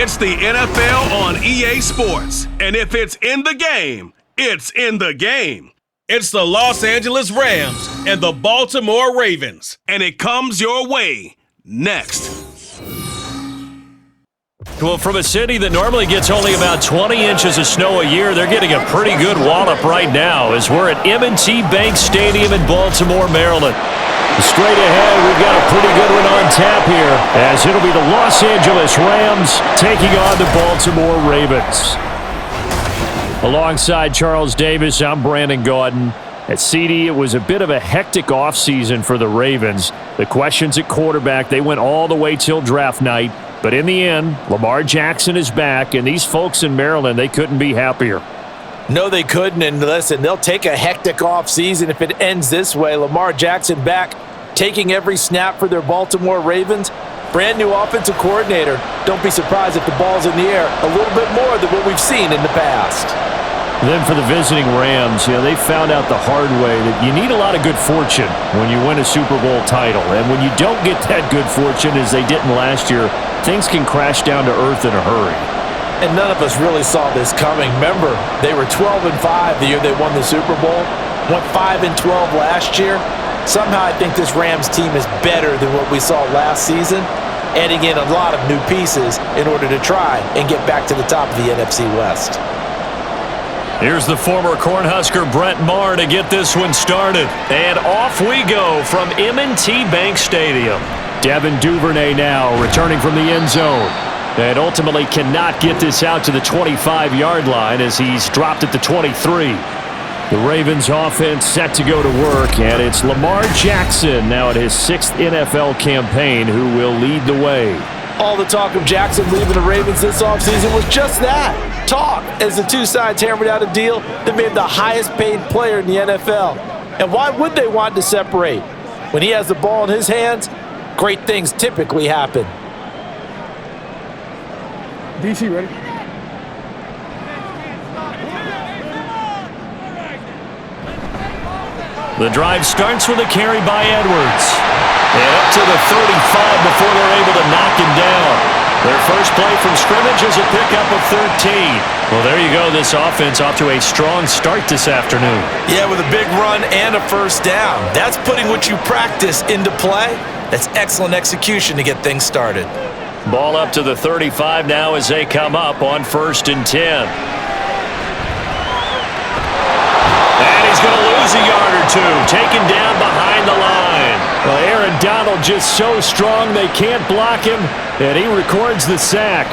It's the NFL on EA Sports. And if it's in the game, it's in the game. It's the Los Angeles Rams and the Baltimore Ravens. And it comes your way next. Well, from a city that normally gets only about 20 inches of snow a year, they're getting a pretty good wallop right now as we're at M&T Bank Stadium in Baltimore, Maryland. Straight ahead, we've got a pretty good one on tap here as it'll be the Los Angeles Rams taking on the Baltimore Ravens. Alongside Charles Davis, I'm Brandon Gaudin. At CD, it was a bit of a hectic offseason for the Ravens. The questions at quarterback, they went all the way till draft night. But in the end, Lamar Jackson is back, and these folks in Maryland, they couldn't be happier. No, they couldn't, and listen, they'll take a hectic offseason if it ends this way. Lamar Jackson back, taking every snap for their Baltimore Ravens. Brand new offensive coordinator. Don't be surprised if the ball's in the air a little bit more than what we've seen in the past. Then for the visiting Rams, they found out the hard way that you need a lot of good fortune when you win a Super Bowl title. And when you don't get that good fortune, as they didn't last year, things can crash down to earth in a hurry. And none of us really saw this coming. Remember, they were 12-5 the year they won the Super Bowl, went 5-12 last year. Somehow I think this Rams team is better than what we saw last season, adding in a lot of new pieces in order to try and get back to the top of the NFC West. Here's the former Cornhusker Brett Maher to get this one started. And off we go from M&T Bank Stadium. Devin Duvernay now returning from the end zone. And ultimately cannot get this out to the 25-yard line as he's dropped at the 23. The Ravens offense set to go to work, and it's Lamar Jackson now at his 6th NFL campaign who will lead the way. All the talk of Jackson leaving the Ravens this offseason was just that, talk, as the two sides hammered out a deal that made him the highest paid player in the NFL. And why would they want to separate? When he has the ball in his hands, great things typically happen. DC, ready? The drive starts with a carry by Edwards. And up to the 35 before they're able to knock him down. Their first play from scrimmage is a pickup of 13. Well, there you go. This offense off to a strong start this afternoon. Yeah, with a big run and a first down. That's putting what you practice into play. That's excellent execution to get things started. Ball up to the 35 now as they come up on 1st and 10. And he's going to lose a yard or two. Taken down behind the line. Well, Aaron Donald just so strong they can't block him, and he records the sack.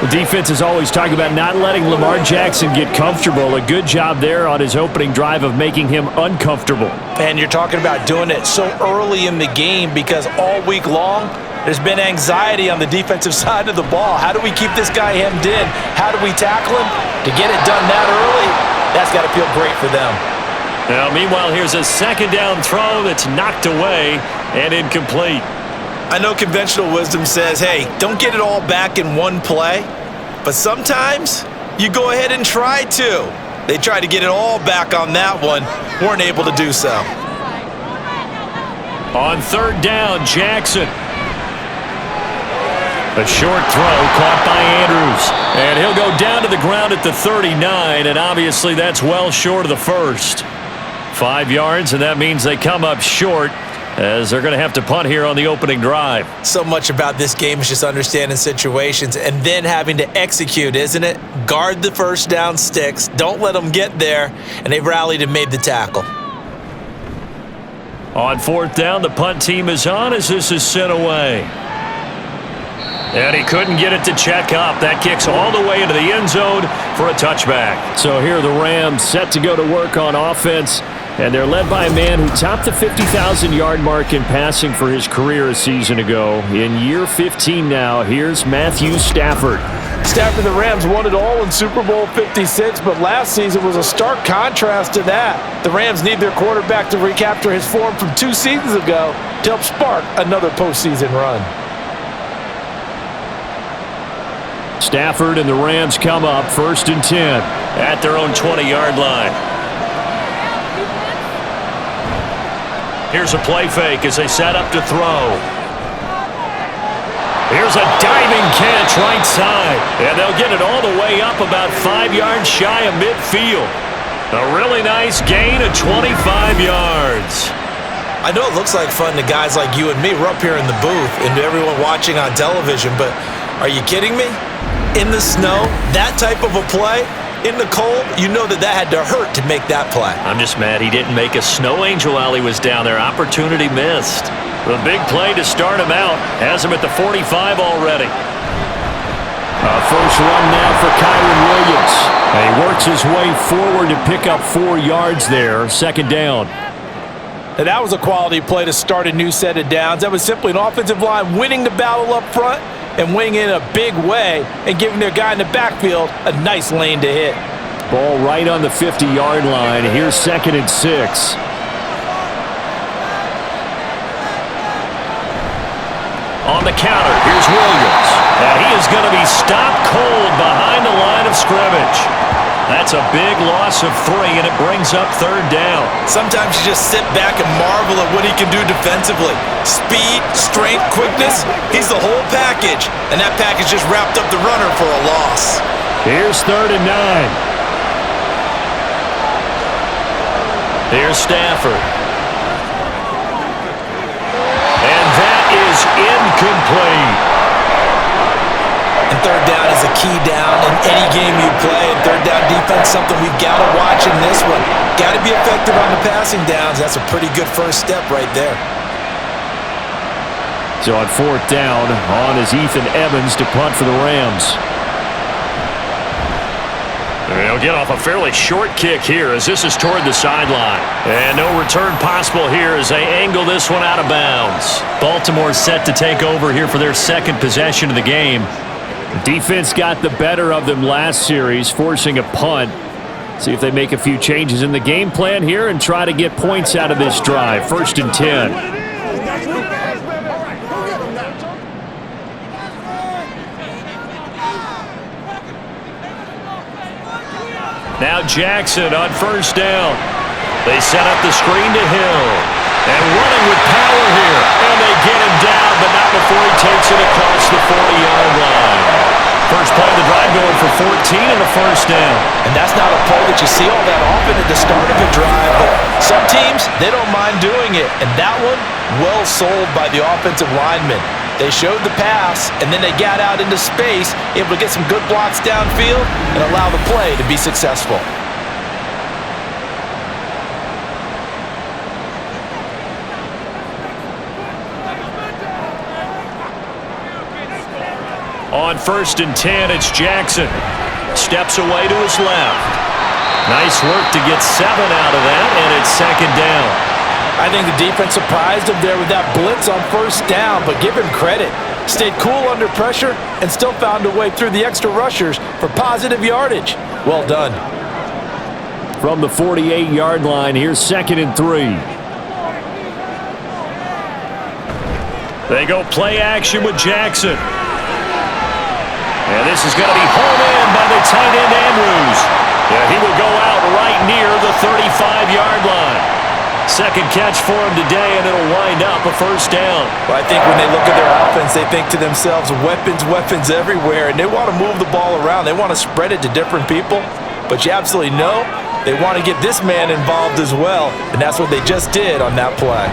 The defense is always talking about not letting Lamar Jackson get comfortable. A good job there on his opening drive of making him uncomfortable. And you're talking about doing it so early in the game because all week long, there's been anxiety on the defensive side of the ball. How do we keep this guy hemmed in? How do we tackle him? To get it done that early, that's got to feel great for them. Now, meanwhile, here's a second down throw that's knocked away and incomplete. I know conventional wisdom says, hey, don't get it all back in one play, but sometimes you go ahead and try to. They tried to get it all back on that one, weren't able to do so. On 3rd down, Jackson. A short throw caught by Andrews, and he'll go down to the ground at the 39, and obviously that's well short of the first. 5 yards, and that means they come up short as they're going to have to punt here on the opening drive. So much about this game is just understanding situations and then having to execute, isn't it? Guard the first down sticks, don't let them get there, and they've rallied and made the tackle. On 4th down, the punt team is on as this is sent away. And he couldn't get it to check up. That kicks all the way into the end zone for a touchback. So here are the Rams set to go to work on offense. And they're led by a man who topped the 50,000-yard mark in passing for his career a season ago. In year 15 now, here's Matthew Stafford. Stafford, the Rams won it all in Super Bowl 56, but last season was a stark contrast to that. The Rams need their quarterback to recapture his form from 2 seasons ago to help spark another postseason run. Stafford and the Rams come up 1st and 10 at their own 20-yard line. Here's a play fake as they set up to throw. Here's Here's a diving catch right side. And they'll get it all the way up about 5 yards shy of midfield. A really nice gain of 25 yards. I know it looks like fun to guys like you and me. We're up here in the booth and to everyone watching on television, but are you kidding me? In the snow, that type of a play, in the cold, you know that had to hurt to make that play. I'm just mad he didn't make a snow angel while he was down there. Opportunity missed. The big play to start him out. Has him at the 45 already. First run now for Kyron Williams. And he works his way forward to pick up 4 yards there. Second down. And that was a quality play to start a new set of downs. That was simply an offensive line winning the battle up front and winning in a big way and giving their guy in the backfield a nice lane to hit. Ball right on the 50-yard line. Here's 2nd and 6. On the counter, here's Williams. And he is going to be stopped cold behind the line of scrimmage. That's a big loss of 3, and it brings up 3rd down. Sometimes you just sit back and marvel at what he can do defensively. Speed, strength, quickness, he's the whole package. And that package just wrapped up the runner for a loss. Here's 3rd and 9. Here's Stafford. And that is incomplete. And 3rd down is a key down in any game you play. And 3rd down defense, something we've got to watch in this one. Got to be effective on the passing downs. That's a pretty good first step right there. So on 4th down, on is Ethan Evans to punt for the Rams. They'll get off a fairly short kick here as this is toward the sideline. And no return possible here as they angle this one out of bounds. Baltimore set to take over here for their 2nd possession of the game. Defense got the better of them last series, forcing a punt. See if they make a few changes in the game plan here and try to get points out of this drive. 1st and 10. Now Jackson on 1st down. They set up the screen to Hill. And running with power here. And they get him down, but not before he takes it across the 40-yard line. First play of the drive going for 14 and a 1st down. And that's not a play that you see all that often at the start of a drive. But some teams, they don't mind doing it. And that one, well sold by the offensive lineman. They showed the pass, and then they got out into space, able to get some good blocks downfield and allow the play to be successful. On 1st and 10, it's Jackson. Steps away to his left. Nice work to get 7 out of that, and it's 2nd down. I think the defense surprised him there with that blitz on 1st down, but give him credit. Stayed cool under pressure and still found a way through the extra rushers for positive yardage. Well done. From the 48-yard line, here's 2nd and 3. They go play action with Jackson. And this is going to be home in by the tight end Andrews. Yeah, he will go out right near the 35-yard line. 2nd catch for him today, and it'll wind up a 1st down. Well, I think when they look at their offense, they think to themselves, weapons everywhere, and they want to move the ball around. They want to spread it to different people, but you absolutely know they want to get this man involved as well, and that's what they just did on that play.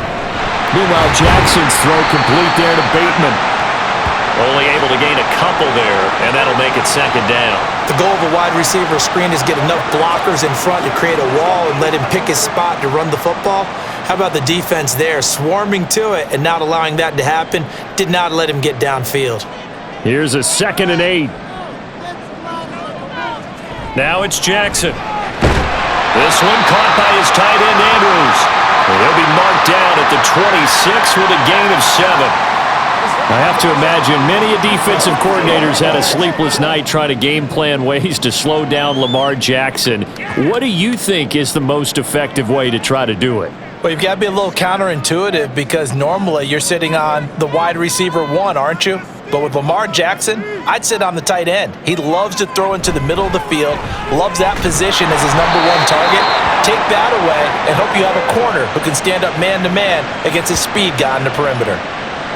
Meanwhile, Jackson's throw complete there to Bateman. Only able to gain a couple there, and that'll make it 2nd down. The goal of a wide receiver screen is get enough blockers in front to create a wall and let him pick his spot to run the football. How about the defense there, swarming to it and not allowing that to happen? Did not let him get downfield. Here's a 2nd and 8. Now it's Jackson. This one caught by his tight end Andrews. He'll be marked down at the 26 with a gain of 7. I have to imagine many defensive coordinators had a sleepless night trying to game plan ways to slow down Lamar Jackson. What do you think is the most effective way to try to do it? Well, you've got to be a little counterintuitive because normally you're sitting on the wide receiver 1, aren't you? But with Lamar Jackson, I'd sit on the tight end. He loves to throw into the middle of the field, loves that position as his number 1 target. Take that away and hope you have a corner who can stand up man-to-man against a speed guy on the perimeter.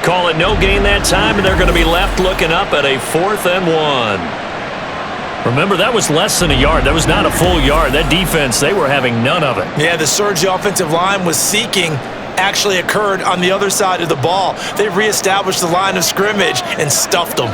Call it no gain that time, and they're going to be left looking up at a 4th and 1. Remember, that was less than a yard. That was not a full yard. That defense, they were having none of it. Yeah, the surge the offensive line was seeking actually occurred on the other side of the ball. They reestablished the line of scrimmage and stuffed them.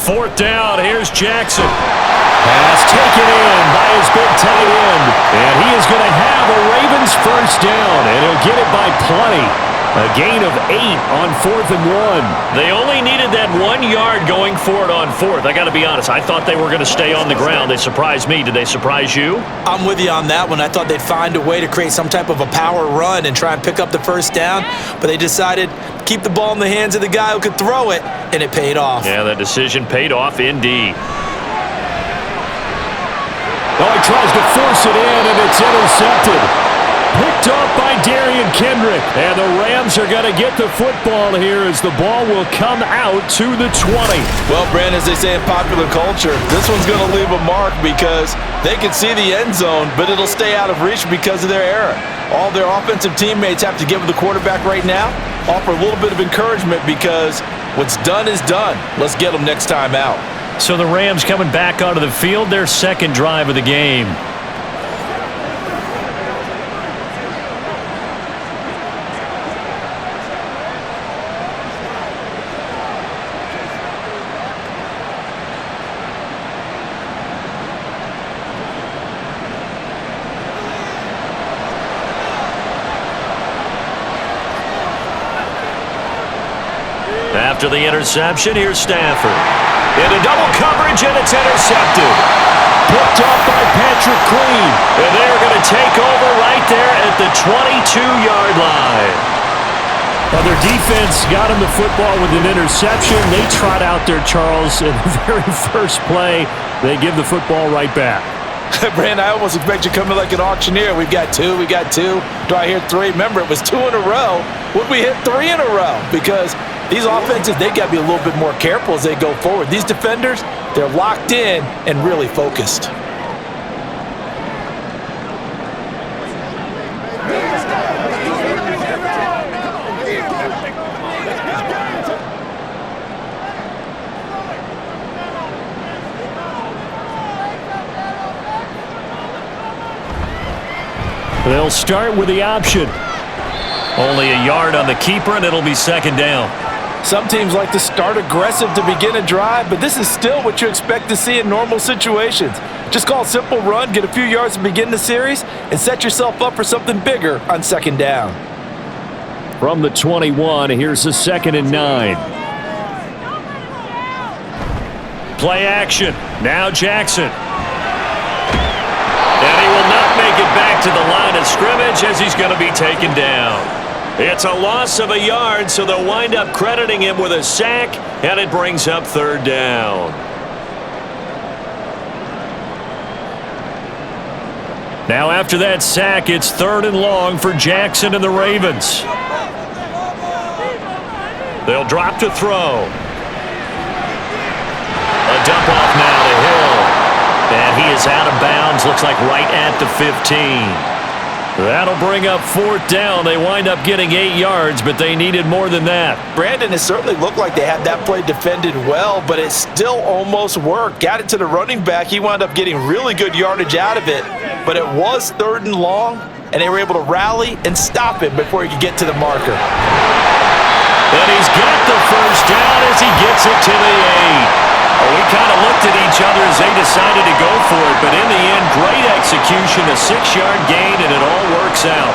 Fourth down, here's Jackson. Pass taken in by his big tight end. And he is going to have a Ravens first down, and he'll get it by plenty. A gain of 8 on 4th and 1. They only needed that 1 yard going for it on 4th. I got to be honest, I thought they were going to stay on the ground. They surprised me. Did they surprise you? I'm with you on that one. I thought they'd find a way to create some type of a power run and try and pick up the first down, but they decided to keep the ball in the hands of the guy who could throw it, and it paid off. Yeah, that decision paid off indeed. Oh, he tries to force it in, and it's intercepted. Picked off by Darian Kendrick. And the Rams are going to get the football here as the ball will come out to the 20. Well, Brandon, as they say in popular culture, this one's going to leave a mark because they can see the end zone, but it'll stay out of reach because of their error. All their offensive teammates have to give the quarterback right now, offer a little bit of encouragement because what's done is done. Let's get them next time out. So the Rams coming back onto the field, their second drive of the game. After the interception, here's Stafford. Into double coverage, and it's intercepted. Picked off by Patrick Queen. And they're going to take over right there at the 22-yard line. Well, their defense got him the football with an interception. They trot out there, Charles, in the very first play. They give the football right back. Brandon, I almost expect you coming like an auctioneer. We got two. Do I hear 3? Remember, it was 2 in a row. Would we hit 3 in a row? Because these offenses, they got to be a little bit more careful as they go forward. These defenders, they're locked in and really focused. They'll start with the option. Only a yard on the keeper, and it'll be second down. Some teams like to start aggressive to begin a drive, but this is still what you expect to see in normal situations. Just call a simple run, get a few yards to begin the series, and set yourself up for something bigger on second down. From the 21, here's the 2nd and 9. Play action. Now Jackson. And he will not make it back to the line of scrimmage as he's going to be taken down. It's a loss of a yard, so they'll wind up crediting him with a sack, and it brings up third down. Now after that sack, it's 3rd and long for Jackson and the Ravens. They'll drop to throw. A dump off now to Hill. And he is out of bounds, looks like right at the 15. That'll bring up 4th down. They wind up getting 8 yards, but they needed more than that. Brandon, it certainly looked like they had that play defended well, but it still almost worked. Got it to the running back. He wound up getting really good yardage out of it, but it was 3rd and long, and they were able to rally and stop him before he could get to the marker. And he's got the first down as he gets it to the 8. Well, we kind of looked at each other as they decided to go for it, but in the end, great execution, a 6-yard gain, and it all works out.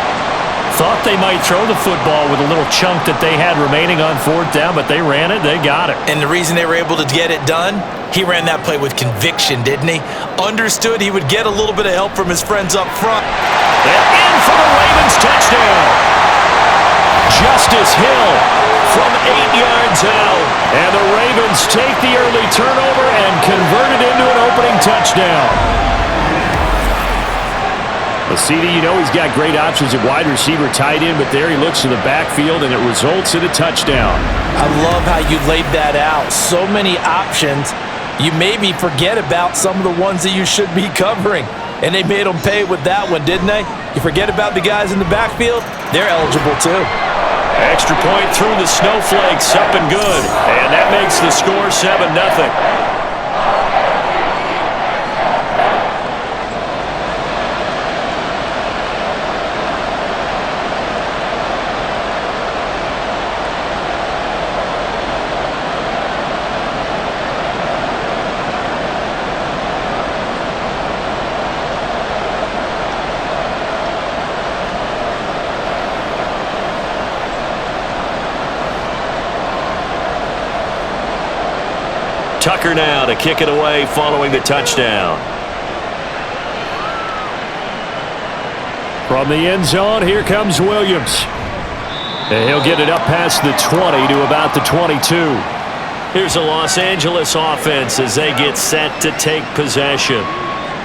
Thought they might throw the football with a little chunk that they had remaining on 4th down, but they ran it, they got it. And the reason they were able to get it done, he ran that play with conviction, didn't he? Understood he would get a little bit of help from his friends up front. And in for the Ravens touchdown. Justice Hill from 8 yards out. And the Ravens take the early turnover and convert it into an opening touchdown. Well, CD, you know he's got great options at wide receiver, tight end, but there he looks to the backfield, and it results in a touchdown. I love how you laid that out. So many options. You maybe forget about some of the ones that you should be covering. And they made them pay with that one, didn't they? You forget about the guys in the backfield, they're eligible too. Extra point through the snowflakes, up and good. And that makes the score 7-0. Tucker now to kick it away following the touchdown. From the end zone, here comes Williams. And he'll get it up past the 20 to about the 22. Here's a Los Angeles offense as they get set to take possession.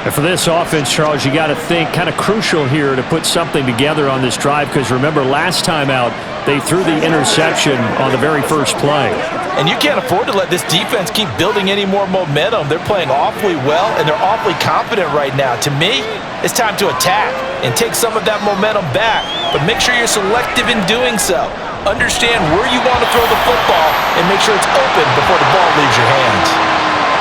And for this offense, Charles, you got to think kind of crucial here to put something together on this drive, because remember last time out they threw the interception on the very first play. And you can't afford to let this defense keep building any more momentum. They're playing awfully well, and they're awfully confident right now. To me, it's time to attack and take some of that momentum back, but make sure you're selective in doing so. Understand where you want to throw the football and make sure it's open before the ball leaves your hands.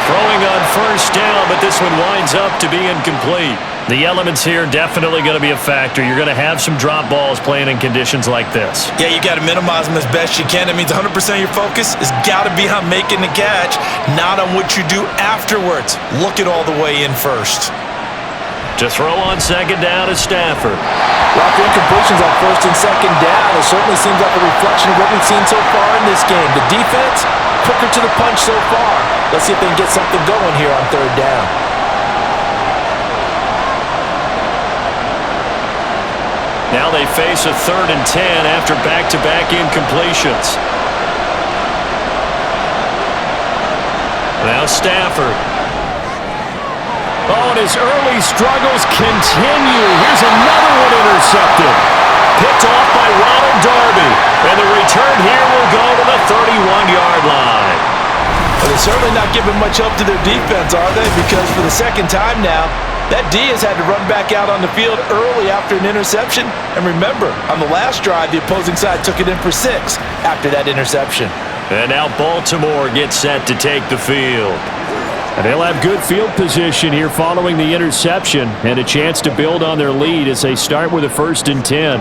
Throwing on first down, but this one winds up to be incomplete. The elements here definitely going to be a factor. You're going to have some drop balls playing in conditions like this. Yeah, you got to minimize them as best you can. That means 100% of your focus has got to be on making the catch, not on what you do afterwards. Look it all the way in first. To throw on second down is Stafford. Lots of incompletions on first and second down. It certainly seems like a reflection of what we've seen so far in this game. The defense, quicker to the punch so far. Let's see if they can get something going here on third down. Now they face a 3rd and 10 after back-to-back incompletions. Now Stafford. Oh, and his early struggles continue. Here's another one intercepted. Picked off by Ronald Darby. And the return here will go to the 31-yard line. Well, they're certainly not giving much help to their defense, are they? Because for the second time now, that D has had to run back out on the field early after an interception. And remember, on the last drive, the opposing side took it in for 6 after that interception. And now Baltimore gets set to take the field. And they'll have good field position here following the interception and a chance to build on their lead as they start with a 1st and 10.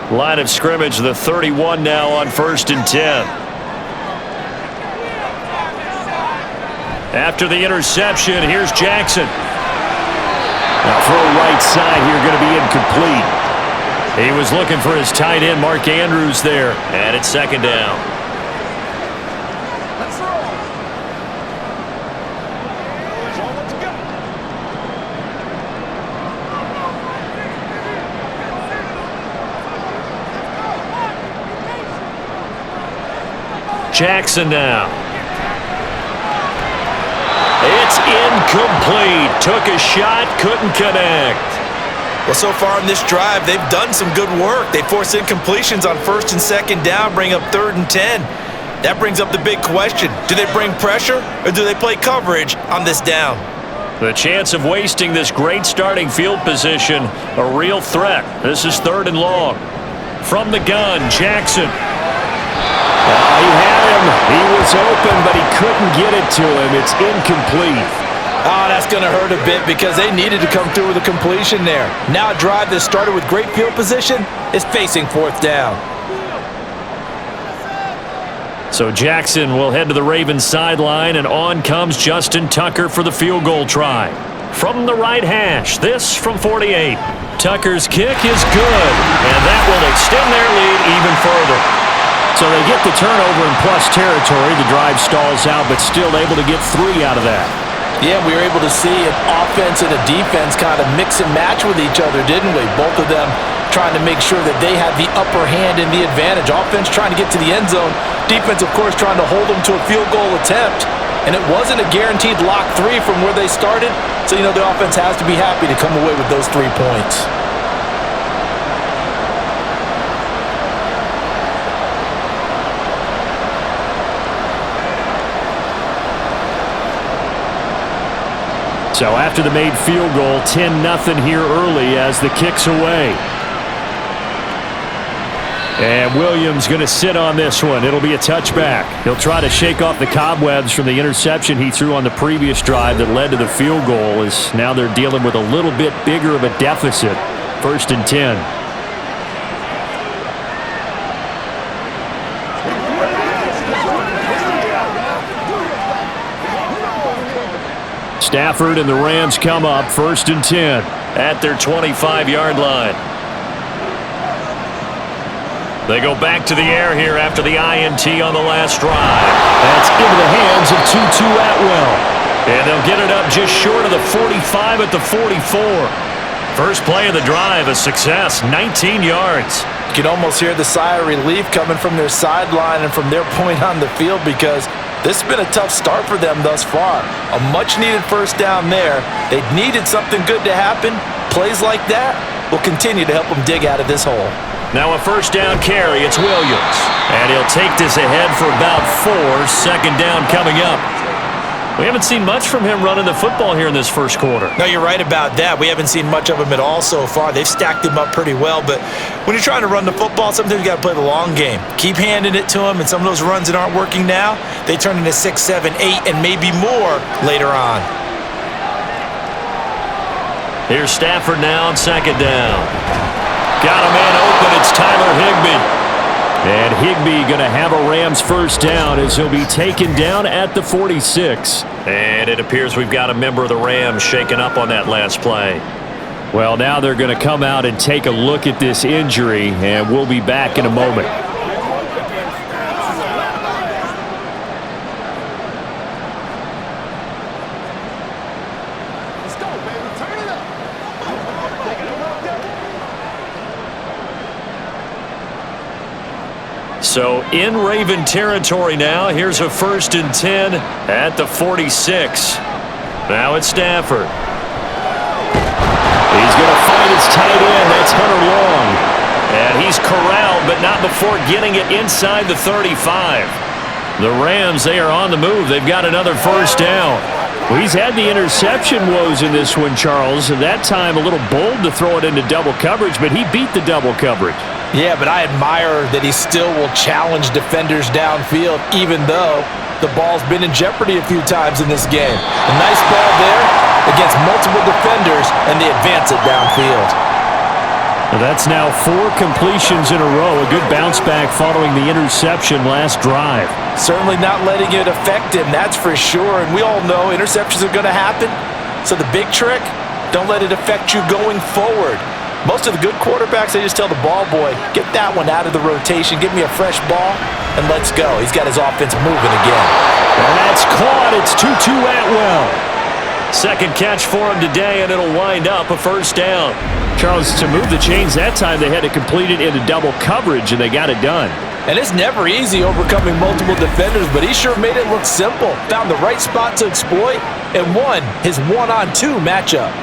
Line of scrimmage, the 31 now on 1st and 10. After the interception, here's Jackson. Now throw right side here, going to be incomplete. He was looking for his tight end, Mark Andrews, there. And it's 2nd down. Jackson now. It's incomplete. Took a shot, couldn't connect. Well, so far in this drive, they've done some good work. They force incompletions on 1st and 2nd down, bring up 3rd and 10. That brings up the big question. Do they bring pressure or do they play coverage on this down? The chance of wasting this great starting field position, a real threat. This is 3rd and long. From the gun, Jackson. He had him. He was open, but he couldn't get it to him. It's incomplete. Oh, that's going to hurt a bit because they needed to come through with a completion there. Now a drive that started with great field position is facing 4th down. So Jackson will head to the Ravens sideline, and on comes Justin Tucker for the field goal try. From the right hash, this from 48. Tucker's kick is good, and that will extend their lead even further. So they get the turnover in plus territory. The drive stalls out, but still able to get 3 out of that. Yeah, we were able to see an offense and a defense kind of mix and match with each other, didn't we? Both of them trying to make sure that they had the upper hand and the advantage. Offense trying to get to the end zone. Defense, of course, trying to hold them to a field goal attempt. And it wasn't a guaranteed lock 3 from where they started. So, the offense has to be happy to come away with those 3 points. So after the made field goal, 10-0 here early as the kick's away. And Williams going to sit on this one. It'll be a touchback. He'll try to shake off the cobwebs from the interception he threw on the previous drive that led to the field goal, as now they're dealing with a little bit bigger of a deficit. 1st and 10. Stafford and the Rams come up 1st and 10 at their 25-yard line. They go back to the air here after the INT on the last drive. That's into the hands of Tutu Atwell. And they'll get it up just short of the 45 at the 44. First play of the drive, a success, 19 yards. You can almost hear the sigh of relief coming from their sideline and from their point on the field, because this has been a tough start for them thus far. A much-needed first down there. They needed something good to happen. Plays like that will continue to help them dig out of this hole. Now a first down carry. It's Williams. And he'll take this ahead for about 4. 2nd down coming up. We haven't seen much from him running the football here in this first quarter. No, you're right about that. We haven't seen much of him at all so far. They've stacked him up pretty well, but when you're trying to run the football, sometimes you got to play the long game. Keep handing it to him, and some of those runs that aren't working now, they turn into 6, 7, 8, and maybe more later on. Here's Stafford now on 2nd down. Got a man open. It's Tyler Higbee. And Higbee going to have a Rams first down as he'll be taken down at the 46. And it appears we've got a member of the Rams shaken up on that last play. Well, now they're going to come out and take a look at this injury, and we'll be back in a moment. So in Raven territory now. Here's a 1st and 10 at the 46. Now it's Stafford. He's going to find his tight end. That's Hunter Long. And he's corralled, but not before getting it inside the 35. The Rams, they are on the move. They've got another first down. Well, he's had the interception woes in this one, Charles, and that time a little bold to throw it into double coverage, but he beat the double coverage. Yeah, but I admire that he still will challenge defenders downfield, even though the ball's been in jeopardy a few times in this game. A nice ball there against multiple defenders, and they advance it downfield. Well, that's now 4 completions in a row. A good bounce back following the interception last drive. Certainly not letting it affect him, that's for sure. And we all know interceptions are going to happen. So the big trick, don't let it affect you going forward. Most of the good quarterbacks, they just tell the ball boy, get that one out of the rotation, give me a fresh ball, and let's go. He's got his offense moving again. And that's caught. It's Tutu Atwell. Second catch for him today, and it'll wind up a first down. Charles, to move the chains that time, they had to complete it into double coverage, and they got it done. And it's never easy overcoming multiple defenders, but he sure made it look simple. Found the right spot to exploit and won his 1-on-2 matchup.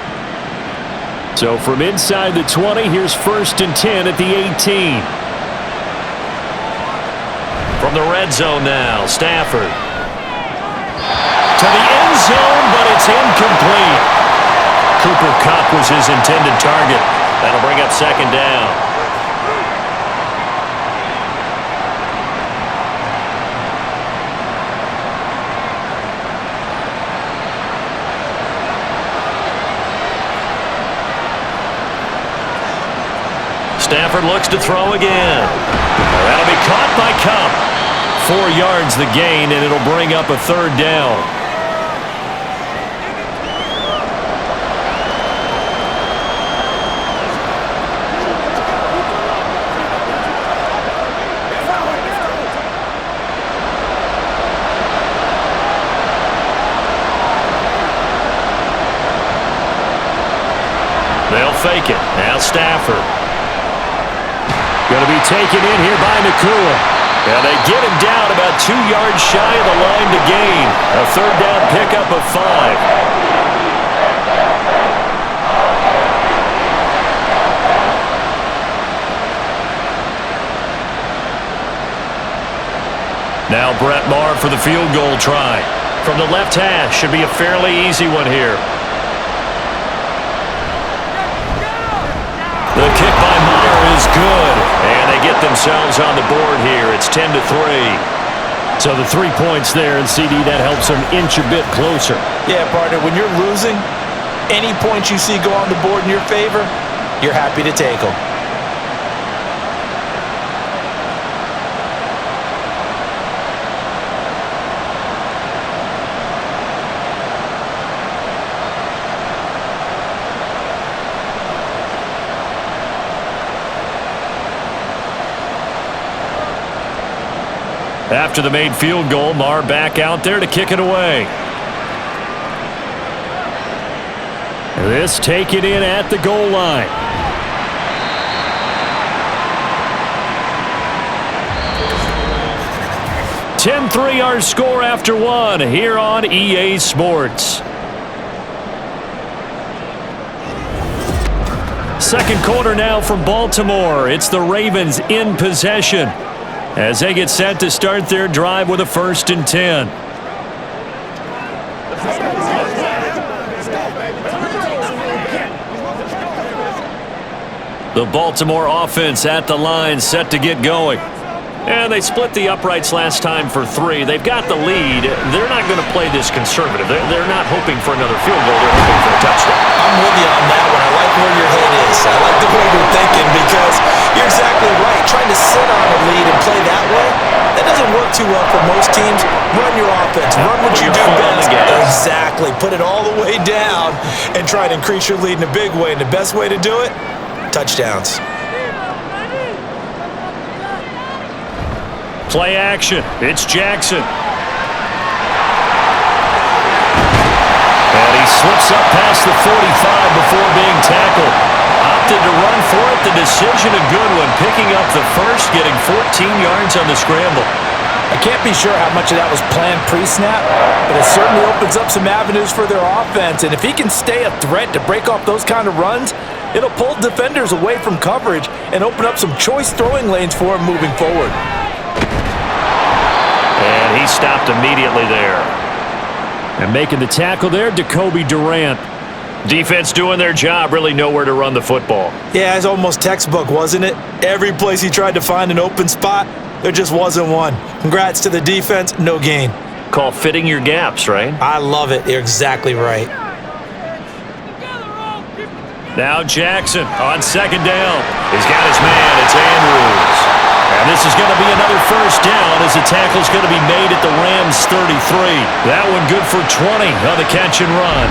So from inside the 20, here's 1st and 10 at the 18. From the red zone now, Stafford. To the end zone, but it's incomplete. Cooper Kupp was his intended target. That'll bring up 2nd down. Stafford looks to throw again. That'll be caught by Kupp. 4 yards the gain, and it'll bring up a 3rd down. They'll fake it. Now Stafford. Going to be taken in here by Nakua. And they get him down about 2 yards shy of the line to gain. A 3rd down pickup of 5. Now Brett Maher for the field goal try. From the left hash, should be a fairly easy one here. good, and they get themselves on the board here. It's 10-3. So the 3 points there, and CD, that helps them inch a bit closer. Yeah, partner, when you're losing, any points you see go on the board in your favor, you're happy to take them. After the made field goal, Marr back out there to kick it away. This taken in at the goal line. (10-3) our score after one here on EA Sports. Second quarter now from Baltimore. It's the Ravens in possession as they get set to start their drive with a 1st and 10. The Baltimore offense at the line, set to get going. And they split the uprights last time for 3. They've got the lead. They're not going to play this conservative. They're not hoping for another field goal. They're hoping for a touchdown. I'm with you on that one. I like where your head is. I like the way you're thinking because you're exactly right. Trying to sit on a lead and play that way, that doesn't work too well for most teams. Run your offense. Run what you do best. Exactly. Put it all the way down and try to increase your lead in a big way. And the best way to do it, touchdowns. Play action. It's Jackson. And he slips up past the 45 before being tackled. Opted to run for it. The decision a good one. Picking up the first, getting 14 yards on the scramble. I can't be sure how much of that was planned pre-snap, but it certainly opens up some avenues for their offense. And if he can stay a threat to break off those kind of runs, it'll pull defenders away from coverage and open up some choice throwing lanes for him moving forward. And he stopped immediately there. And making the tackle there, Jacoby Durant. Defense doing their job, really nowhere to run the football. Yeah, it's almost textbook, wasn't it? Every place he tried to find an open spot, there just wasn't one. Congrats to the defense, no gain. Call fitting your gaps, right? I love it. You're exactly right. Now Jackson on 2nd down. He's got his man. It's Andrews. And this is going to be another 1st down as the tackle's going to be made at the Rams 33. That one good for 20 on the catch and run.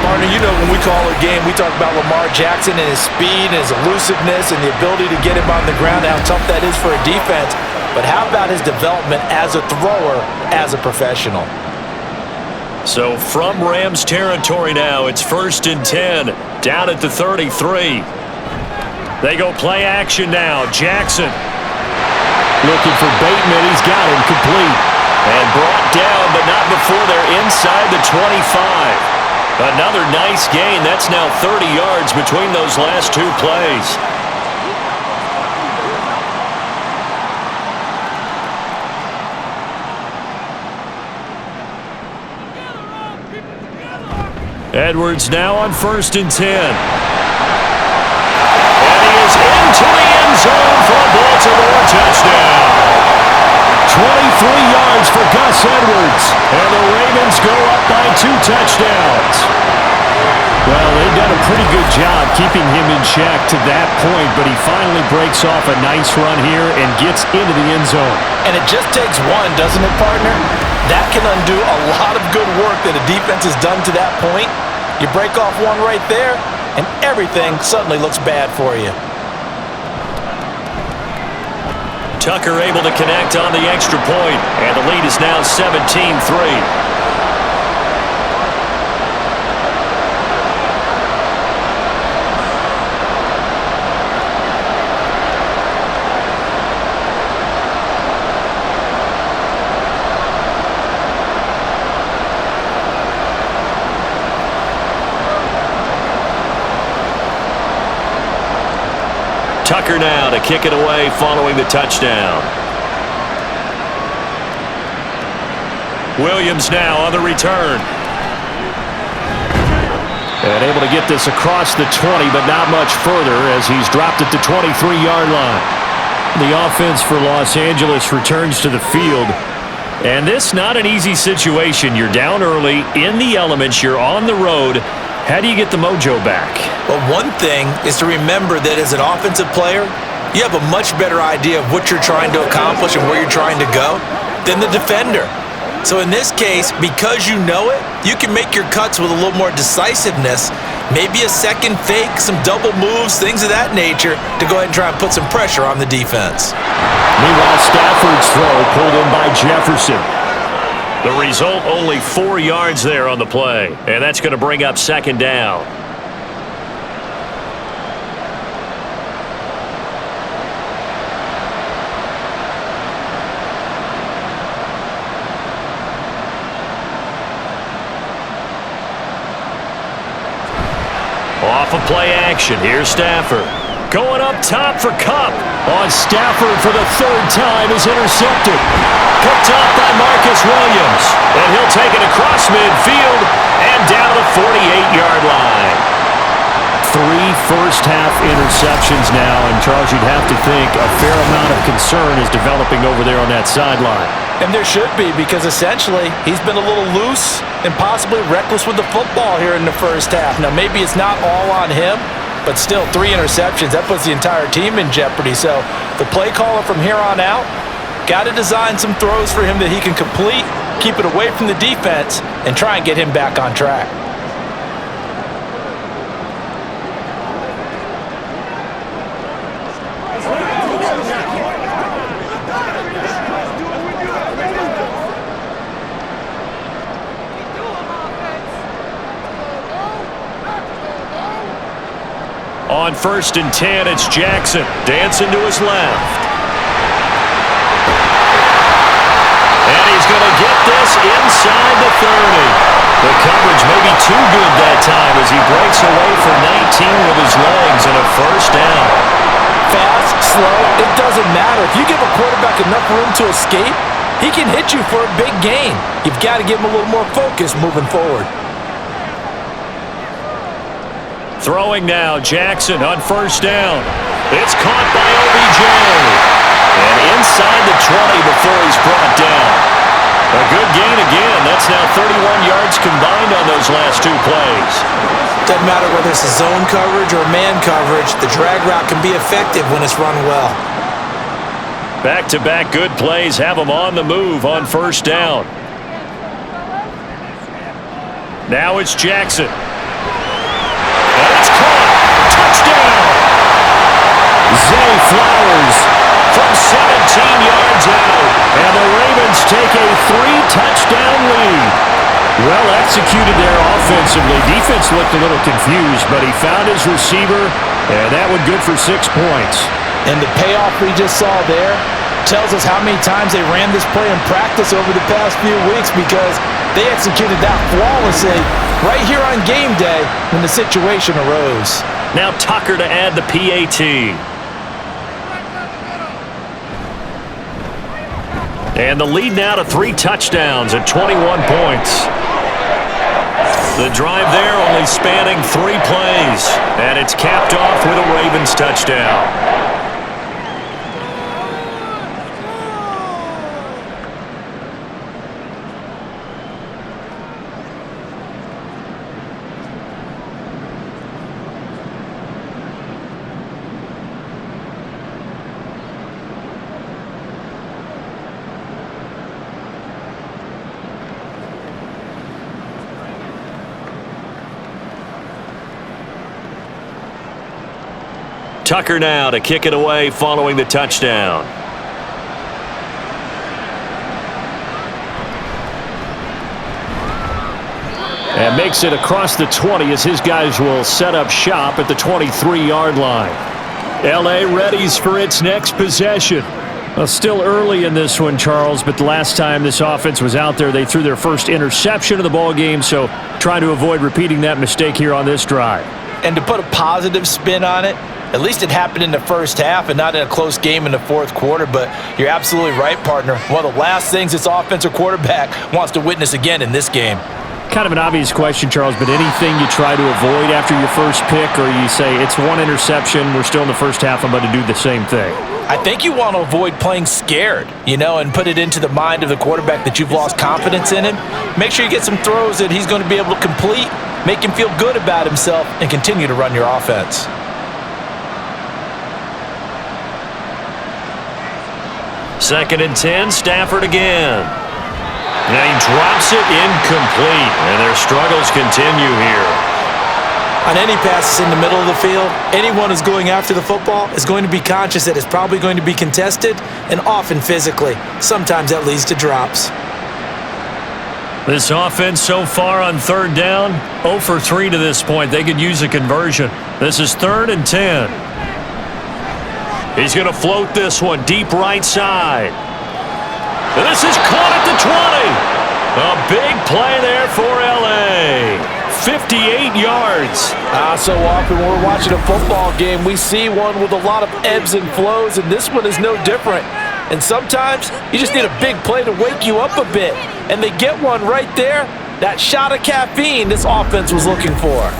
Partner, you know when we call a game, we talk about Lamar Jackson and his speed and his elusiveness and the ability to get him on the ground, how tough that is for a defense. But how about his development as a thrower, as a professional? So from Rams territory now, it's 1st and 10, down at the 33. They go play action now. Jackson. Looking for Bateman. He's got him complete. And brought down, but not before they're inside the 25. Another nice gain. That's now 30 yards between those last 2 plays. Edwards now on 1st and 10. And he is into the end zone for a Baltimore touchdown. 23 yards for Gus Edwards. And the Ravens go up by 2 touchdowns. Well, they've done a pretty good job keeping him in check to that point, but he finally breaks off a nice run here and gets into the end zone. And it just takes one, doesn't it, partner? That can undo a lot of good work that a defense has done to that point. You break off one right there, and everything suddenly looks bad for you. Tucker able to connect on the extra point, and the lead is now 17-3. Tucker now to kick it away following the touchdown. Williams now on the return. And able to get this across the 20, but not much further as he's dropped at the 23-yard line. The offense for Los Angeles returns to the field. And this not an easy situation. You're down early, in the elements, you're on the road. How do you get the mojo back? Well, one thing is to remember that as an offensive player, you have a much better idea of what you're trying to accomplish and where you're trying to go than the defender. So in this case, because you know it, you can make your cuts with a little more decisiveness, maybe a second fake, some double moves, things of that nature, to go ahead and try and put some pressure on the defense. Meanwhile, Stafford's throw pulled in by Jefferson. The result, only 4 yards there on the play, and that's going to bring up second down. Off of play action, here's Stafford. Going up top for Kupp. On Stafford for the third time is intercepted. Picked up by Marcus Williams. And he'll take it across midfield and down the 48-yard line. 3 first-half interceptions now, and Charles, you'd have to think a fair amount of concern is developing over there on that sideline. And there should be, because essentially he's been a little loose and possibly reckless with the football here in the first half. Now, maybe it's not all on him, but still 3 interceptions. That puts the entire team in jeopardy. So the play caller from here on out got to design some throws for him that he can complete, keep it away from the defense, and try and get him back on track. On 1st and 10, it's Jackson dancing to his left. And he's going to get this inside the 30. The coverage may be too good that time as he breaks away for 19 with his legs and a first down. Fast, slow, it doesn't matter. If you give a quarterback enough room to escape, he can hit you for a big gain. You've got to give him a little more focus moving forward. Throwing now, Jackson on 1st down. It's caught by OBJ. And inside the 20 before he's brought down. A good gain again. That's now 31 yards combined on those last 2 plays. Doesn't matter whether it's a zone coverage or man coverage, the drag route can be effective when it's run well. Back-to-back good plays have him on the move on 1st down. Now it's Jackson. And it's caught. Touchdown! Zay Flowers From 17 yards out. and the Ravens take a 3-touchdown lead. Well executed there offensively. Defense looked a little confused, but he found his receiver, and that one good for 6 points. And the payoff we just saw there tells us how many times they ran this play in practice over the past few weeks, because they executed that flawlessly right here on game day when the situation arose. Now Tucker to add the PAT. And the lead now to 3 touchdowns at 21 points. The drive there only spanning 3 plays. And it's capped off with a Ravens touchdown. Tucker now to kick it away following the touchdown. And makes it across the 20 as his guys will set up shop at the 23-yard line. L.A. readies for its next possession. Well, still early in this one, Charles, but the last time this offense was out there, they threw their first interception of the ball game, so trying to avoid repeating that mistake here on this drive. And to put a positive spin on it, at least it happened in the first half and not in a close game in the fourth quarter. But you're absolutely right, partner. One of the last things this offensive quarterback wants to witness again in this game. Kind of an obvious question, Charles, but anything you try to avoid after your first pick, or you say, it's one interception, we're still in the first half, I'm going to do the same thing? I think you want to avoid playing scared, and put it into the mind of the quarterback that you've lost confidence in him. Make sure you get some throws that he's going to be able to complete, make him feel good about himself, and continue to run your offense. Second and 10, Stafford again. And he drops it incomplete, and their struggles continue here. On any passes in the middle of the field, anyone who's going after the football is going to be conscious that it's probably going to be contested, and often physically. Sometimes that leads to drops. This offense so far on third down, 0 for 3 to this point. They could use a conversion. This is 3rd and 10. He's going to float this one deep right side. This is caught at the 20. A big play there for L.A. 58 yards. So often when we're watching a football game, we see one with a lot of ebbs and flows, and this one is no different. And sometimes you just need a big play to wake you up a bit. And they get one right there. That shot of caffeine this offense was looking for.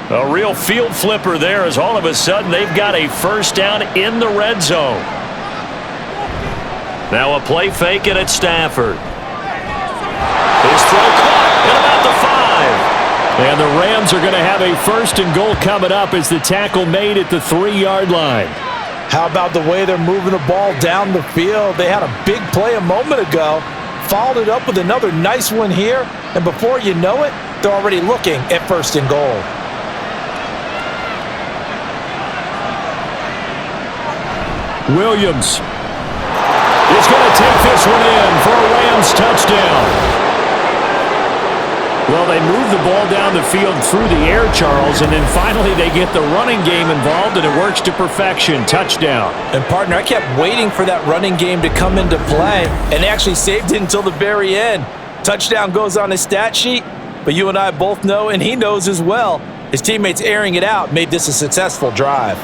A real field flipper there as all of a sudden they've got a first down in the red zone. Now a play fake and it's Stafford. His throw caught at about the 5. And the Rams are going to have a 1st and goal coming up as the tackle made at the 3-yard line. How about the way they're moving the ball down the field? They had a big play a moment ago, followed it up with another nice one here, and before you know it, they're already looking at 1st and goal. Williams is going to take this one in for a Rams touchdown. Well, they move the ball down the field through the air, Charles, and then finally they get the running game involved, and it works to perfection. Touchdown. And, partner, I kept waiting for that running game to come into play, and they actually saved it until the very end. Touchdown goes on his stat sheet, but you and I both know, and he knows as well, his teammates airing it out made this a successful drive.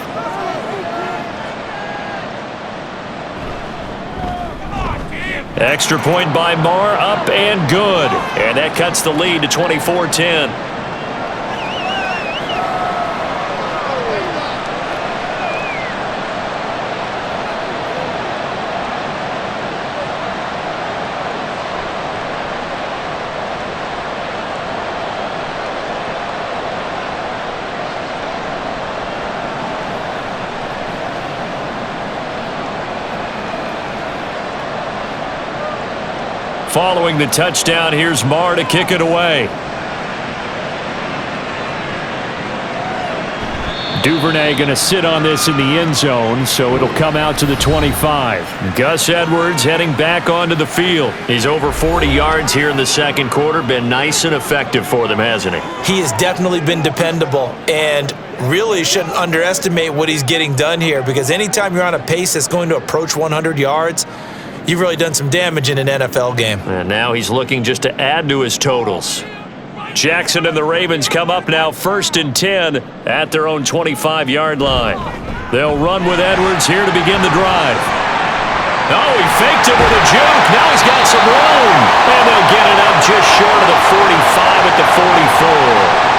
Extra point by Marr, up and good. And that cuts the lead to 24-10. Following the touchdown, here's Marr to kick it away. Duvernay going to sit on this in the end zone, so it'll come out to the 25. Gus Edwards heading back onto the field. He's over 40 yards here in the second quarter. Been nice and effective for them, hasn't he? He has definitely been dependable, and really shouldn't underestimate what he's getting done here, because anytime you're on a pace that's going to approach 100 yards, you've really done some damage in an NFL game. And now he's looking just to add to his totals. Jackson and the Ravens come up now 1st and 10 at their own 25-yard line. They'll run with Edwards here to begin the drive. Oh, he faked it with a juke. Now he's got some room. And they'll get it up just short of the 45 at the 44.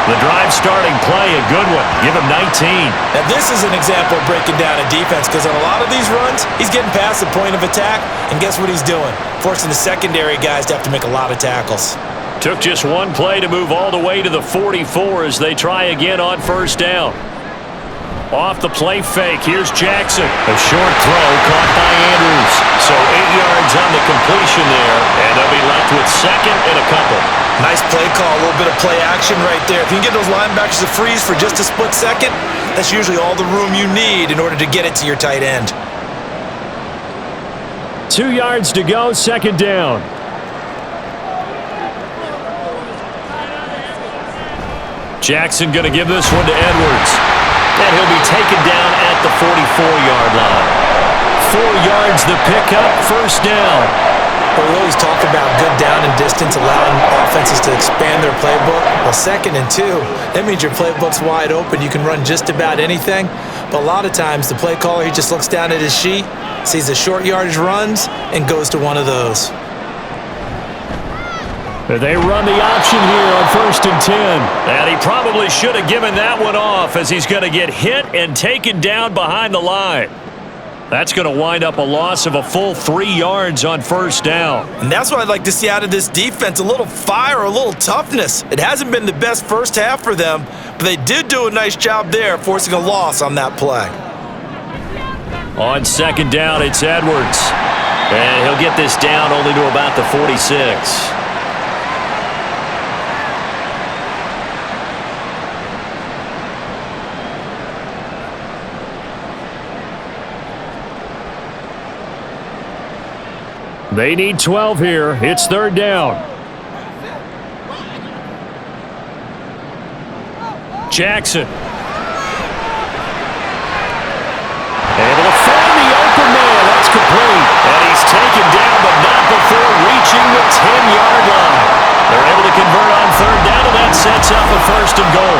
The drive starting play, a good one. Give him 19. Now this is an example of breaking down a defense, because on a lot of these runs, he's getting past the point of attack, and guess what he's doing? Forcing the secondary guys to have to make a lot of tackles. Took just one play to move all the way to the 44 as they try again on 1st down. Off the play fake, here's Jackson. A short throw caught by Andrews. So 8 yards on the completion there, and they'll be left with 2nd and a couple. Nice play call, a little bit of play action right there. If you can get those linebackers to freeze for just a split second, that's usually all the room you need in order to get it to your tight end. 2 yards to go, 2nd down. Jackson going to give this one to Edwards. And he'll be taken down at the 44-yard line. 4 yards the pickup, 1st down. Well, we always talk about good down and distance, allowing offenses to expand their playbook. Well, 2nd and 2, that means your playbook's wide open. You can run just about anything. But a lot of times, the play caller, he just looks down at his sheet, sees the short yardage runs, and goes to one of those. They run the option here on 1st and 10. And he probably should have given that one off, as he's going to get hit and taken down behind the line. That's going to wind up a loss of a full 3 yards on 1st down. And that's what I'd like to see out of this defense, a little fire, a little toughness. It hasn't been the best first half for them, but they did do a nice job there, forcing a loss on that play. On 2nd down, it's Edwards. And he'll get this down only to about the 46. They need 12 here. It's 3rd down. Jackson. Able to find the open man. That's complete. And he's taken down, but not before reaching the 10-yard line. They're able to convert on 3rd down, and that sets up a 1st and goal.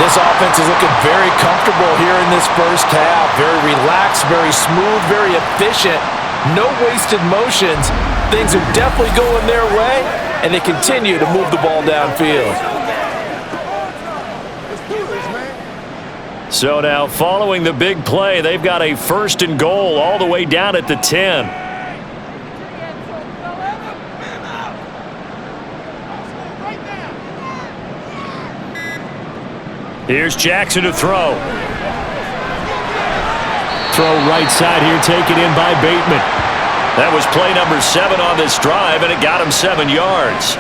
This offense is looking very comfortable here in this first half. Very relaxed, very smooth, very efficient. No wasted motions. Things are definitely going their way, and they continue to move the ball downfield. So now, following the big play, they've got a 1st and goal all the way down at the 10. Here's Jackson to throw. Throw right side here, taken in by Bateman. That was play number 7 on this drive, and it got him 7 yards.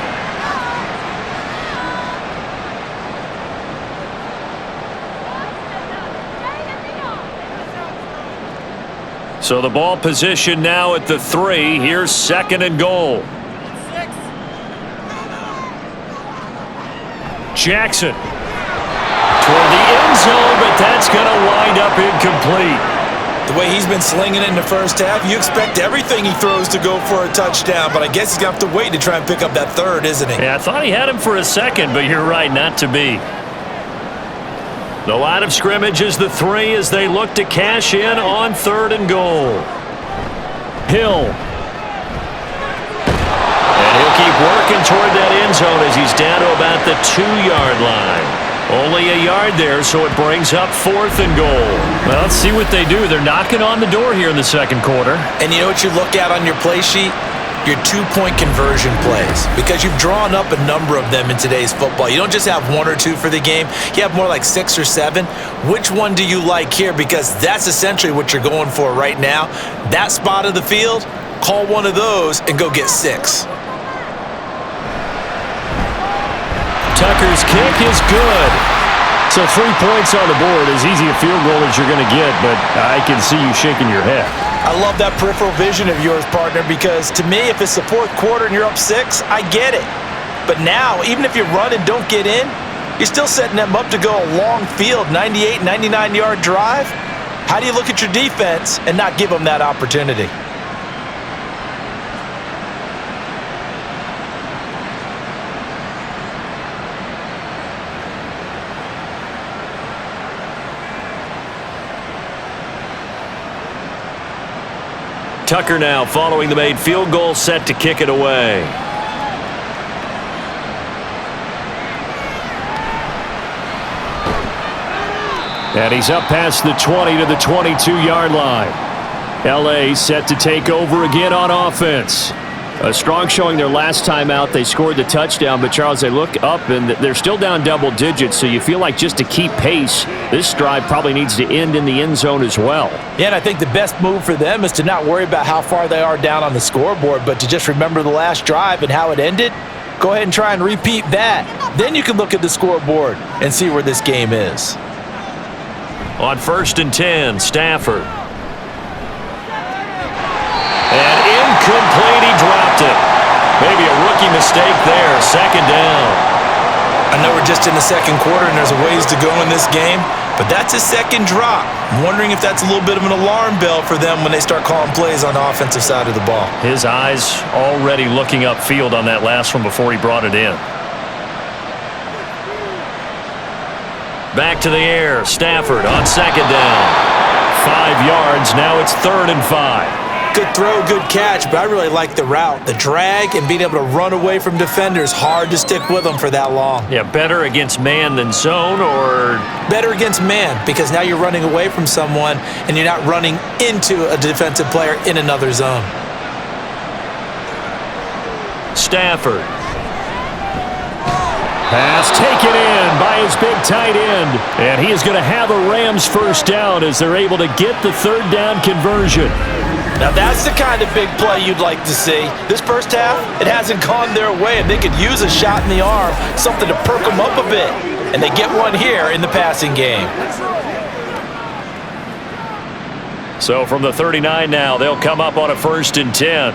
So the ball position now at the 3. Here's 2nd and goal. Jackson toward the end zone, but that's going to wind up incomplete. The way he's been slinging it in the first half, you expect everything he throws to go for a touchdown, but I guess he's going to have to wait to try and pick up that 3rd, isn't he? Yeah, I thought he had him for a 2nd, but you're right, not to be. The line of scrimmage is the 3 as they look to cash in on 3rd and goal. Hill. And he'll keep working toward that end zone as he's down to about the 2-yard line. Only a yard there, so it brings up 4th and goal. Well, let's see what they do. They're knocking on the door here in the 2nd quarter. And you know what you look at on your play sheet? Your 2-point conversion plays, because you've drawn up a number of them in today's football. You don't just have 1 or 2 for the game. You have more like 6 or 7. Which one do you like here? Because that's essentially what you're going for right now. That spot of the field, call one of those and go get 6. Tucker's kick is good. So 3 points on the board, as easy a field goal as you're going to get, but I can see you shaking your head. I love that peripheral vision of yours, partner, because to me, if it's the 4th quarter and you're up 6, I get it. But now, even if you run and don't get in, you're still setting them up to go a long field, 98, 99-yard drive. How do you look at your defense and not give them that opportunity? Tucker now following the made field goal, set to kick it away. And he's up past the 20 to the 22-yard line. L.A. set to take over again on offense. A strong showing their last time out. They scored the touchdown, but Charles, they look up and they're still down double digits, so you feel like just to keep pace, this drive probably needs to end in the end zone as well. Yeah, and I think the best move for them is to not worry about how far they are down on the scoreboard, but to just remember the last drive and how it ended. Go ahead and try and repeat that. Then you can look at the scoreboard and see where this game is. On 1st and 10, Stafford. And incomplete, he dropped it. Maybe a rookie mistake there, 2nd down. I know we're just in the 2nd quarter and there's a ways to go in this game, But that's his second drop. I'm wondering if that's a little bit of an alarm bell for them when they start calling plays on the offensive side of the ball. His eyes already looking upfield on that last one before he brought it in. Back to the air. Stafford on second down. 5 yards. Now it's 3rd and 5. Good throw, good catch, but I really like the route. The drag and being able to run away from defenders, hard to stick with them for that long. Yeah, better against man than zone, or? Better against man, because now you're running away from someone and you're not running into a defensive player in another zone. Stafford. Pass taken in by his big tight end. And he is going to have a Rams first down as they're able to get the 3rd down conversion. Now that's the kind of big play you'd like to see. This first half, it hasn't gone their way, and they could use a shot in the arm, something to perk them up a bit. And they get one here in the passing game. So from the 39 now, they'll come up on a 1st and 10.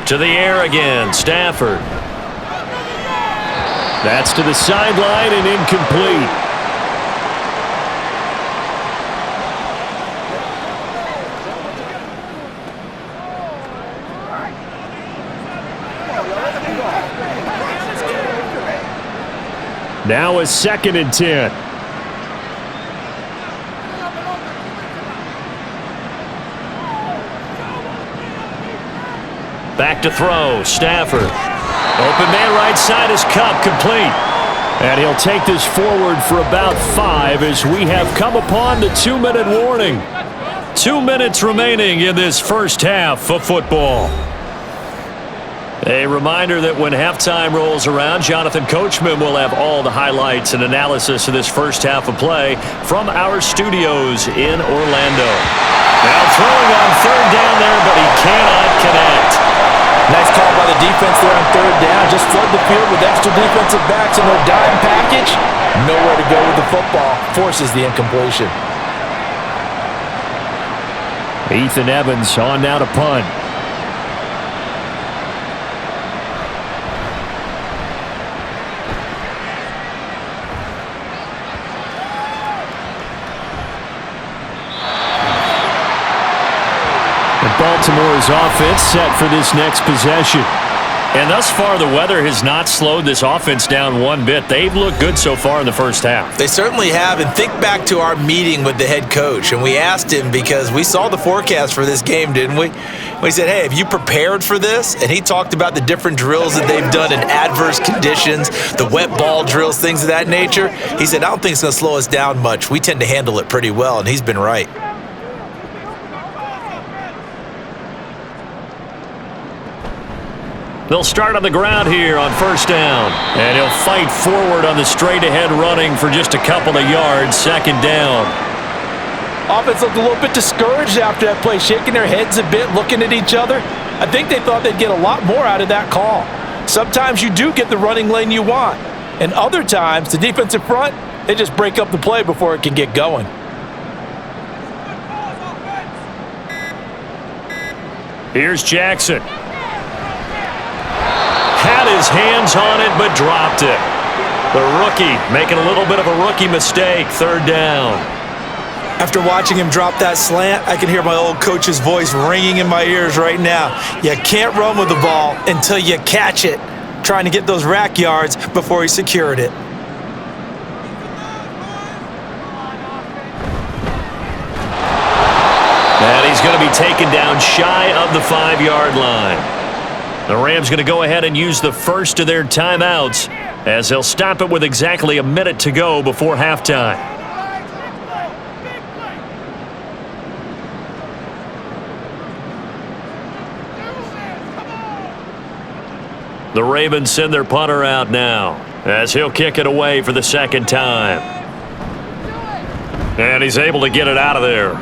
To the air again, Stafford. That's to the sideline and incomplete. Now a 2nd and 10. Back to throw, Stafford. Open man right side is Cup, complete. And he'll take this forward for about 5 as we have come upon the 2-minute warning. 2 minutes remaining in this first half of football. A reminder that when halftime rolls around, Jonathan Coachman will have all the highlights and analysis of this first half of play from our studios in Orlando. Now throwing on 3rd down there, but he cannot connect. Nice call by the defense there on 3rd down. Just flood the field with extra defensive backs in their dime package. Nowhere to go with the football. Forces the incompletion. Ethan Evans on now to punt. Baltimore's offense set for this next possession. And thus far, the weather has not slowed this offense down one bit. They've looked good so far in the first half. They certainly have. And think back to our meeting with the head coach. And we asked him, because we saw the forecast for this game, didn't we? We said, hey, have you prepared for this? And he talked about the different drills that they've done in adverse conditions, the wet ball drills, things of that nature. He said, I don't think it's going to slow us down much. We tend to handle it pretty well. And he's been right. They'll start on the ground here on 1st down. And he'll fight forward on the straight-ahead running for just a couple of yards, 2nd down. Offense looked a little bit discouraged after that play, shaking their heads a bit, looking at each other. I think they thought they'd get a lot more out of that call. Sometimes you do get the running lane you want. And other times, the defensive front, they just break up the play before it can get going. Here's Jackson. Had his hands on it, but dropped it. The rookie making a little bit of a rookie mistake, 3rd down. After watching him drop that slant, I can hear my old coach's voice ringing in my ears right now. You can't run with the ball until you catch it. Trying to get those rack yards before he secured it. And he's going to be taken down shy of the 5-yard line. The Rams going to go ahead and use the first of their timeouts as they'll stop it with exactly a minute to go before halftime. The Ravens send their punter out now as he'll kick it away for the 2nd time. And he's able to get it out of there.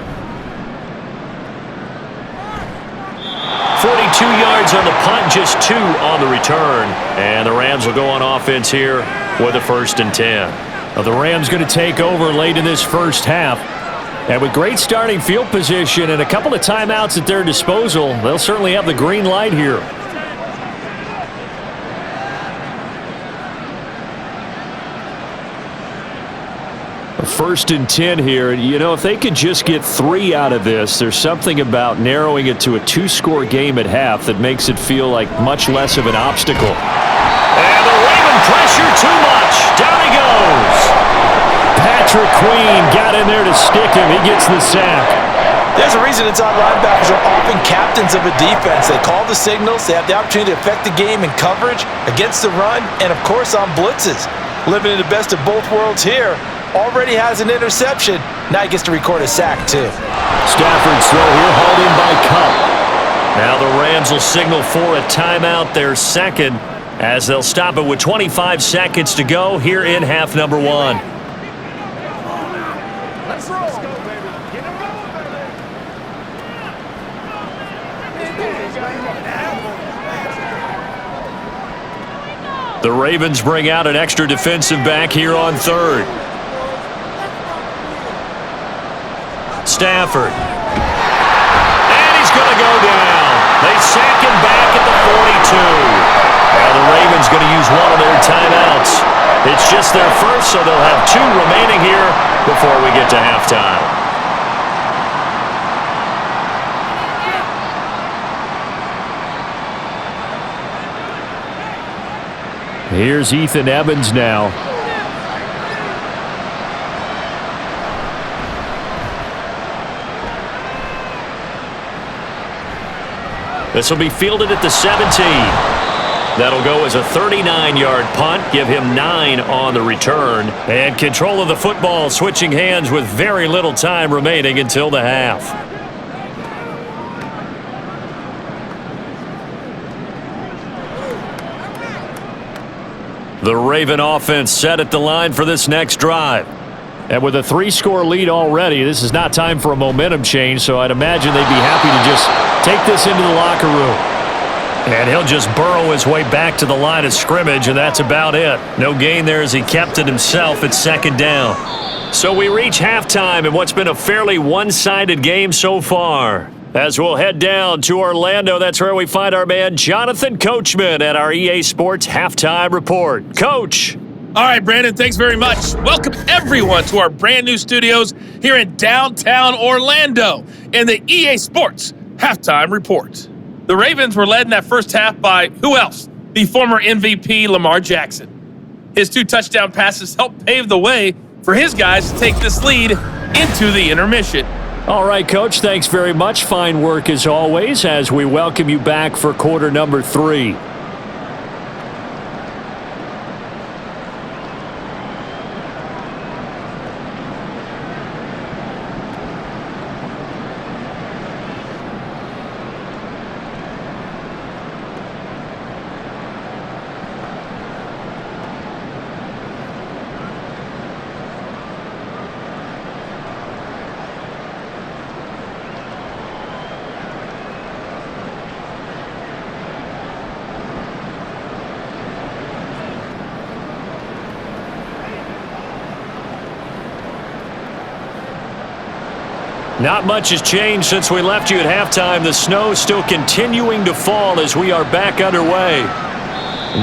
42 yards on the punt, just 2 on the return. And the Rams will go on offense here with a 1st and 10. Now the Rams going to take over late in this first half. And with great starting field position and a couple of timeouts at their disposal, they'll certainly have the green light here. First and 10 here. You know, if they could just get 3 out of this, there's something about narrowing it to a 2-score game at half that makes it feel like much less of an obstacle. And the Raven pressure too much. Down he goes. Patrick Queen got in there to stick him. He gets the sack. There's a reason inside linebackers are often captains of a defense. They call the signals. They have the opportunity to affect the game in coverage, against the run, and, of course, on blitzes. Living in the best of both worlds here. Already has an interception. Now he gets to record a sack, too. Stafford's throw here hauled in by Cup. Now the Rams will signal for a timeout, their second, as they'll stop it with 25 seconds to go here in half number 1. Let's go, baby. Get him going, baby. The Ravens bring out an extra defensive back here on third. Stafford. And he's going to go down. They sack him back at the 42. Now the Ravens going to use one of their timeouts. It's just their first, so they'll have 2 remaining here before we get to halftime. Here's Ethan Evans now. This will be fielded at the 17. That'll go as a 39-yard punt, give him 9 on the return. And control of the football switching hands with very little time remaining until the half. The Raven offense set at the line for this next drive. And with a 3-score lead already, this is not time for a momentum change, so I'd imagine they'd be happy to just take this into the locker room. And he'll just burrow his way back to the line of scrimmage, and that's about it. No gain there as he kept it himself at second down. So we reach halftime in what's been a fairly one-sided game so far. As we'll head down to Orlando, that's where we find our man Jonathan Coachman at our EA Sports Halftime Report. Coach! All right, Brandon, thanks very much. Welcome, everyone, to our brand new studios here in downtown Orlando in the EA Sports Halftime Report. The Ravens were led in that first half by who else? The former MVP, Lamar Jackson. His 2 touchdown passes helped pave the way for his guys to take this lead into the intermission. All right, Coach, thanks very much. Fine work as always as we welcome you back for quarter number 3. Not much has changed since we left you at halftime. The snow still continuing to fall as we are back underway.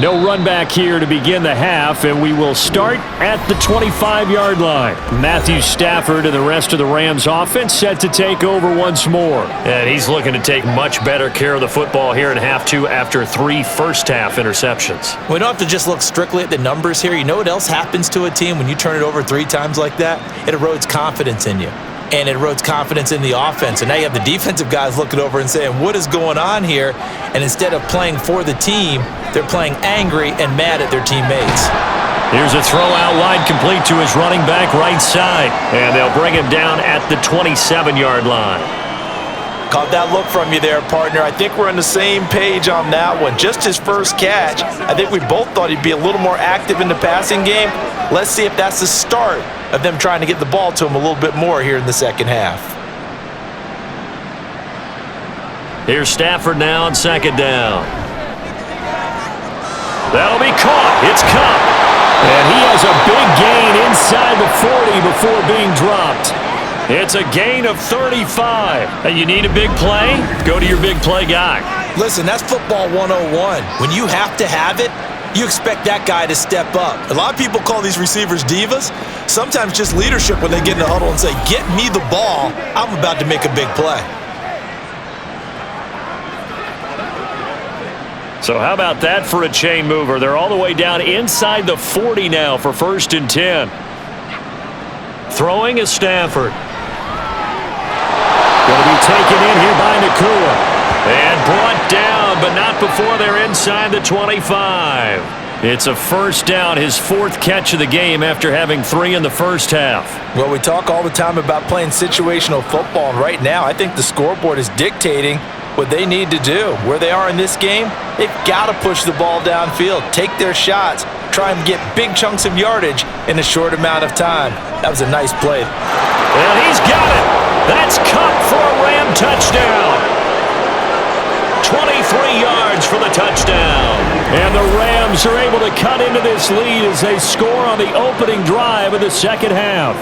No run back here to begin the half, and we will start at the 25-yard line. Matthew Stafford and the rest of the Rams offense set to take over once more. And he's looking to take much better care of the football here in half 2 after 3 first-half interceptions. We don't have to just look strictly at the numbers here. You know what else happens to a team when you turn it over 3 times like that? It erodes confidence in you. And it erodes confidence in the offense. And now you have the defensive guys looking over and saying, what is going on here? And instead of playing for the team, they're playing angry and mad at their teammates. Here's a throw out wide complete to his running back right side. And they'll bring him down at the 27-yard line. Caught that look from you there, partner. I think we're on the same page on that one. Just his first catch. I think we both thought he'd be a little more active in the passing game. Let's see if that's the start of them trying to get the ball to him a little bit more here in the second half. Here's Stafford now on second down. That'll be caught. It's Cup. And he has a big gain inside the 40 before being dropped. It's a gain of 35. And you need a big play? Go to your big play guy. Listen, that's football 101. When you have to have it, you expect that guy to step up. A lot of people call these receivers divas. Sometimes just leadership when they get in the huddle and say, get me the ball. I'm about to make a big play. So how about that for a chain mover? They're all the way down inside the 40 now for 1st and 10. Throwing is Stafford. Going to be taken in here by Nakua. And brought down, but not before they're inside the 25. It's a 1st down, his 4th catch of the game after having 3 in the first half. Well, we talk all the time about playing situational football, and right now I think the scoreboard is dictating what they need to do. Where they are in this game, they've got to push the ball downfield, take their shots, try and get big chunks of yardage in a short amount of time. That was a nice play. And he's got it. That's caught for a Ram touchdown. 23 yards for the touchdown. And the Rams are able to cut into this lead as they score on the opening drive of the second half.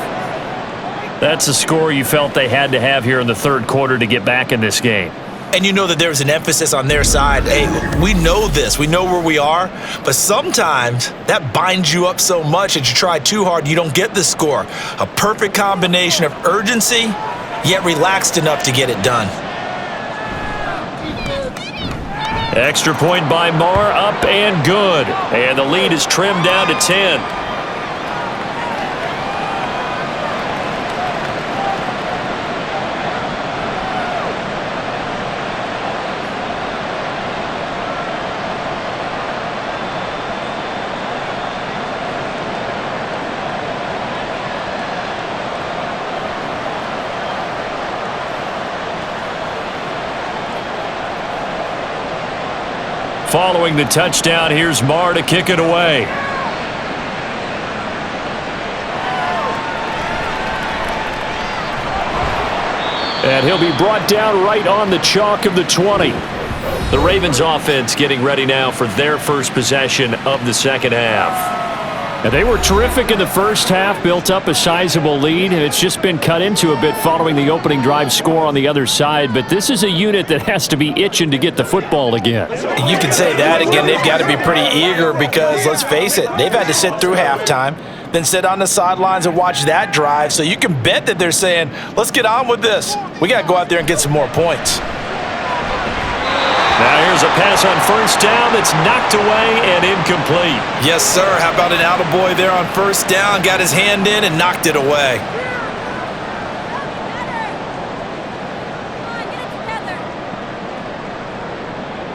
That's a score you felt they had to have here in the third quarter to get back in this game. And you know that there's an emphasis on their side. Hey, we know this. We know where we are. But sometimes that binds you up so much that you try too hard, you don't get the score. A perfect combination of urgency, yet relaxed enough to get it done. Extra point by Marr, up and good. And the lead is trimmed down to 10. Following the touchdown, here's Marr to kick it away. And he'll be brought down right on the chalk of the 20. The Ravens offense getting ready now for their first possession of the second half. And they were terrific in the first half, built up a sizable lead, and it's just been cut into a bit following the opening drive score on the other side. But this is a unit that has to be itching to get the football again. You can say that again. They've got to be pretty eager because, let's face it, they've had to sit through halftime, then sit on the sidelines and watch that drive. So you can bet that they're saying, let's get on with this. We got to go out there and get some more points. Now here's a pass on first down that's knocked away and incomplete. Yes, sir. How about an attaboy there on first down? Got his hand in and knocked it away.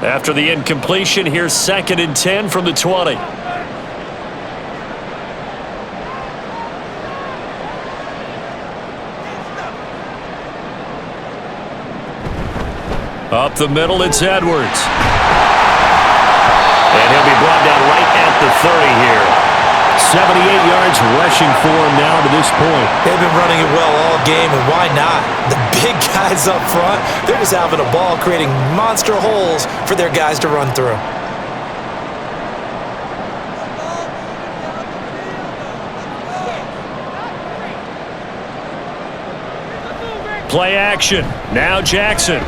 After the incompletion, here's 2nd and 10 from the 20. Up the middle, it's Edwards. And he'll be brought down right at the 30 here. 78 yards rushing for him now to this point. They've been running it well all game, and why not? The big guys up front, they're just having a ball creating monster holes for their guys to run through. Play action. Now Jackson.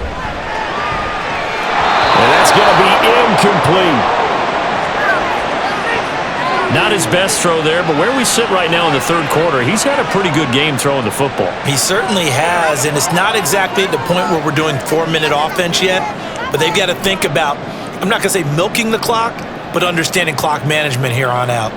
And that's going to be incomplete. Not his best throw there, but where we sit right now in the third quarter, he's had a pretty good game throwing the football. He certainly has, and it's not exactly at the point where we're doing 4-minute offense yet, but they've got to think about, I'm not going to say milking the clock, but understanding clock management here on out.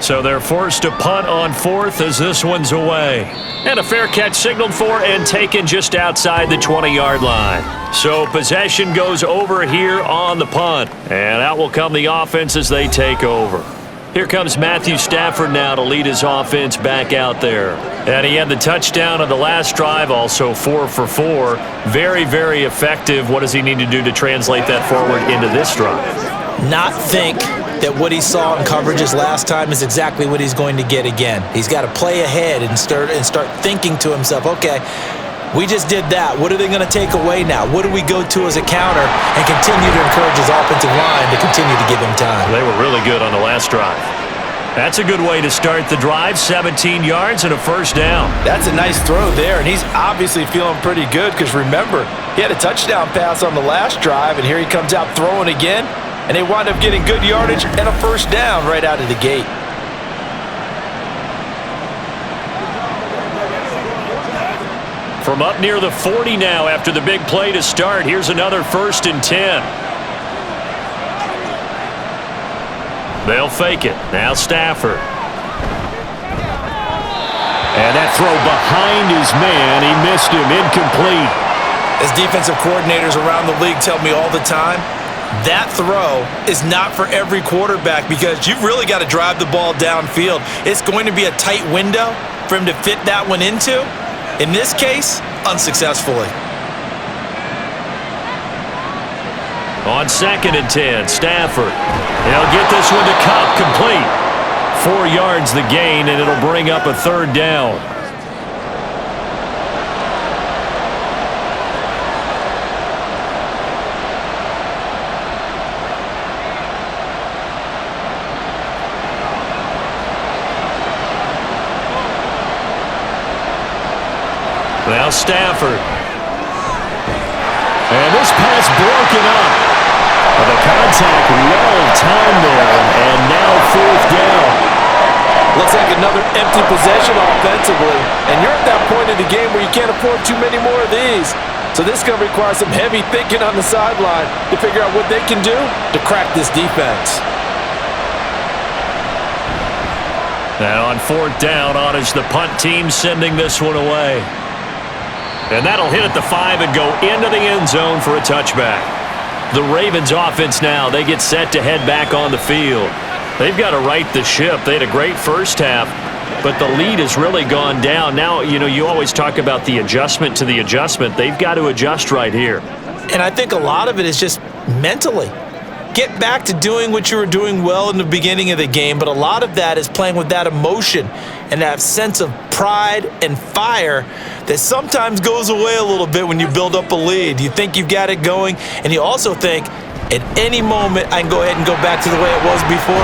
So they're forced to punt on 4th as this one's away. And a fair catch signaled for and taken just outside the 20-yard line. So possession goes over here on the punt. And out will come the offense as they take over. Here comes Matthew Stafford now to lead his offense back out there. And he had the touchdown on the last drive, also 4 for 4. Very, very effective. What does he need to do to translate that forward into this drive? Not think that what he saw in coverages last time is exactly what he's going to get again. He's got to play ahead and start thinking to himself, okay, we just did that. What are they going to take away now? What do we go to as a counter? And continue to encourage his offensive line to continue to give him time. They were really good on the last drive. That's a good way to start the drive. 17 yards and a first down. That's a nice throw there, and he's obviously feeling pretty good because remember, he had a touchdown pass on the last drive, and here he comes out throwing again, and they wind up getting good yardage and a first down right out of the gate. From up near the 40 now after the big play to start, here's another 1st and 10. They'll fake it. Now Stafford. And that throw behind his man. He missed him. Incomplete. As defensive coordinators around the league tell me all the time, that throw is not for every quarterback because you've really got to drive the ball downfield. It's going to be a tight window for him to fit that one into. In this case, unsuccessfully. On 2nd and 10, Stafford. He'll get this one to Cup, complete. 4 yards the gain, and it'll bring up a 3rd down. Now Stafford. And this pass broken up. The contact well-timed there, and now 4th down. Looks like another empty possession offensively, and you're at that point in the game where you can't afford too many more of these. So this is going to require some heavy thinking on the sideline to figure out what they can do to crack this defense. Now on 4th down, on is the punt team sending this one away. And that'll hit at the 5 and go into the end zone for a touchback. The Ravens offense now, they get set to head back on the field. They've got to right the ship. They had a great first half, but the lead has really gone down. Now, you always talk about the adjustment to the adjustment. They've got to adjust right here. And I think a lot of it is just mentally. Get back to doing what you were doing well in the beginning of the game, but a lot of that is playing with that emotion and that sense of pride and fire that sometimes goes away a little bit when you build up a lead. You think you've got it going, and you also think, at any moment, I can go ahead and go back to the way it was before.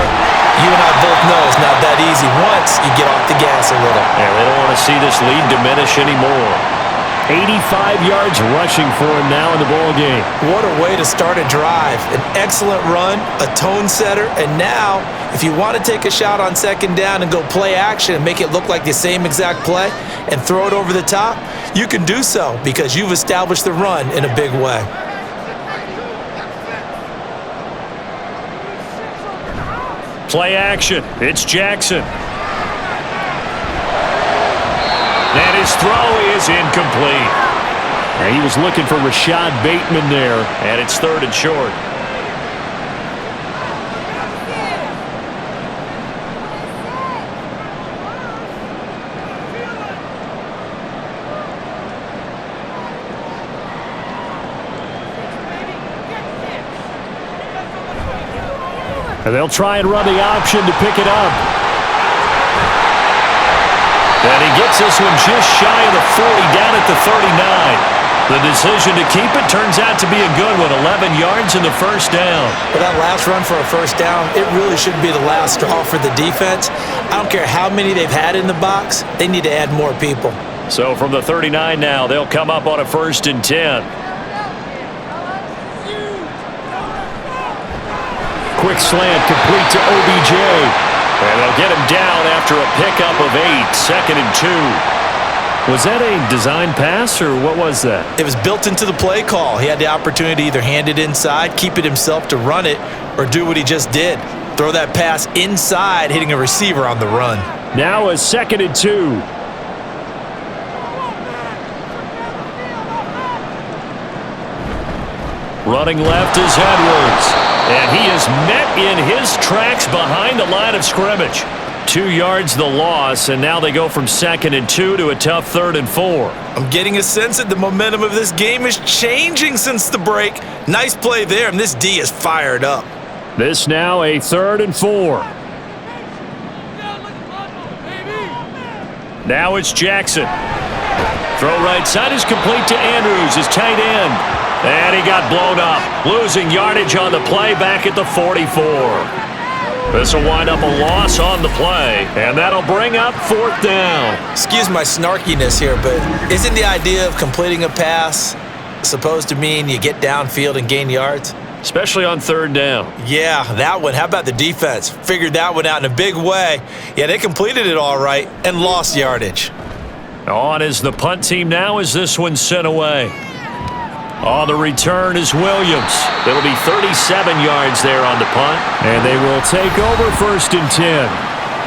You and I both know it's not that easy once you get off the gas a little. Yeah, they don't want to see this lead diminish anymore. 85 yards rushing for him now in the ball game. What a way to start a drive. An excellent run, a tone setter, and now, if you want to take a shot on 2nd down and go play action and make it look like the same exact play and throw it over the top, you can do so because you've established the run in a big way. Play action. It's Jackson. And his throw is incomplete. And he was looking for Rashad Bateman there. And it's 3rd and short. And they'll try and run the option to pick it up. And he gets this one just shy of the 40, down at the 39. The decision to keep it turns out to be a good one, 11 yards in the first down. Well, that last run for a first down, it really should be the last straw for the defense. I don't care how many they've had in the box, they need to add more people. So from the 39 now, they'll come up on a 1st and 10. Quick slant complete to OBJ. And they'll get him down after a pickup of 8, 2nd and 2. Was that a design pass, or what was that? It was built into the play call. He had the opportunity to either hand it inside, keep it himself to run it, or do what he just did. Throw that pass inside, hitting a receiver on the run. Now a 2nd and 2. Running left is Edwards. And he is met in his tracks behind the line of scrimmage. 2 yards the loss, and now they go from 2nd and 2 to a tough 3rd and 4. I'm getting a sense that the momentum of this game is changing since the break. Nice play there, and this D is fired up. This now a 3rd and 4. Now it's Jackson. Throw right side is complete to Andrews, his tight end. And he got blown up, losing yardage on the play back at the 44. This will wind up a loss on the play, and that'll bring up 4th down. Excuse my snarkiness here, but isn't the idea of completing a pass supposed to mean you get downfield and gain yards? Especially on 3rd down. Yeah, that one. How about the defense? Figured that one out in a big way. Yeah, they completed it all right and lost yardage. On is the punt team now as this one's sent away. On the return is Williams. It'll be 37 yards there on the punt. And they will take over 1st and 10.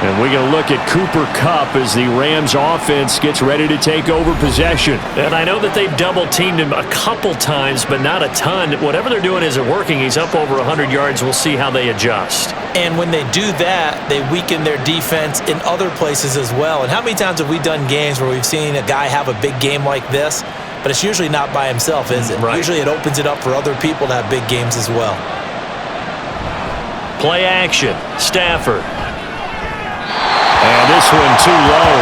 And we're going to look at Cooper Kupp as the Rams offense gets ready to take over possession. And I know that they've double-teamed him a couple times, but not a ton. Whatever they're doing isn't working. He's up over 100 yards. We'll see how they adjust. And when they do that, they weaken their defense in other places as well. And how many times have we done games where we've seen a guy have a big game like this, but it's usually not by himself, is it? Right. Usually it opens it up for other people to have big games as well. Play action. Stafford. And this one too low.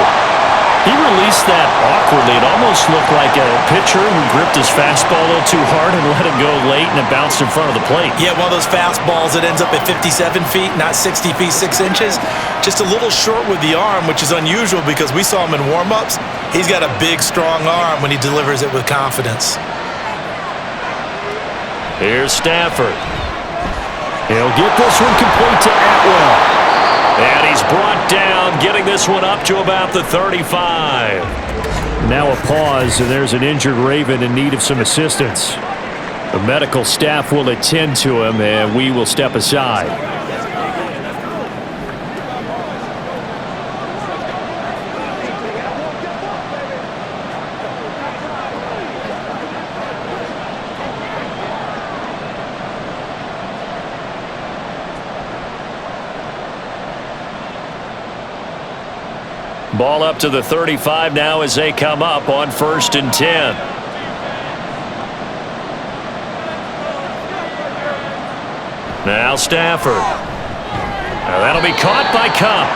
He released that awkwardly. It almost looked like a pitcher who gripped his fastball a little too hard and let it go late, and it bounced in front of the plate. Yeah, one of those fastballs that ends up at 57 feet, not 60 feet, 6 inches. Just a little short with the arm, which is unusual because we saw him in warm-ups. He's got a big, strong arm when he delivers it with confidence. Here's Stafford. He'll get this one complete to Atwell. And he's brought down, getting this one up to about the 35. Now a pause, and there's an injured Raven in need of some assistance. The medical staff will attend to him, and we will step aside. Ball up to the 35 now as they come up on 1st and 10. Now Stafford. Now that'll be caught by Kupp.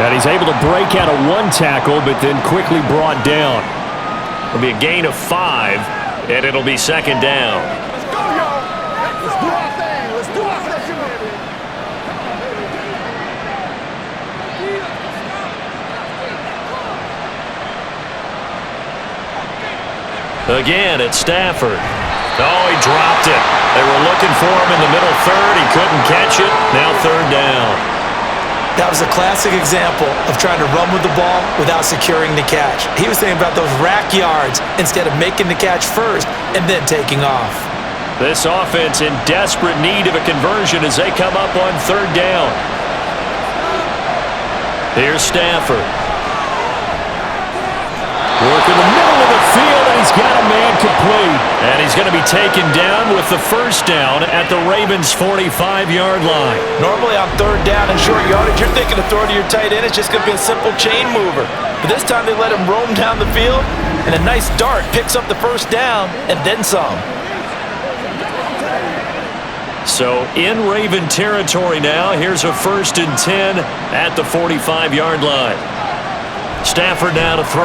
And he's able to break out of one tackle, but then quickly brought down. It'll be a gain of 5, and it'll be 2nd down. Let's go, y'all. Let's do our thing. Let's do our thing, baby. Again, it's Stafford. Oh, he dropped it. They were looking for him in the middle 3rd. He couldn't catch it. Now 3rd down. That was a classic example of trying to run with the ball without securing the catch. He was thinking about those rack yards instead of making the catch first and then taking off. This offense in desperate need of a conversion as they come up on 3rd down. Here's Stafford. Work in the middle of the field, and he's got a man complete. And he's going to be taken down with the 1st down at the Ravens' 45-yard line. Normally on 3rd down and short yardage, you're thinking of throwing to your tight end. It's just going to be a simple chain mover. But this time they let him roam down the field, and a nice dart picks up the 1st down and then some. So in Raven territory now, here's a 1st and 10 at the 45-yard line. Stafford now to throw.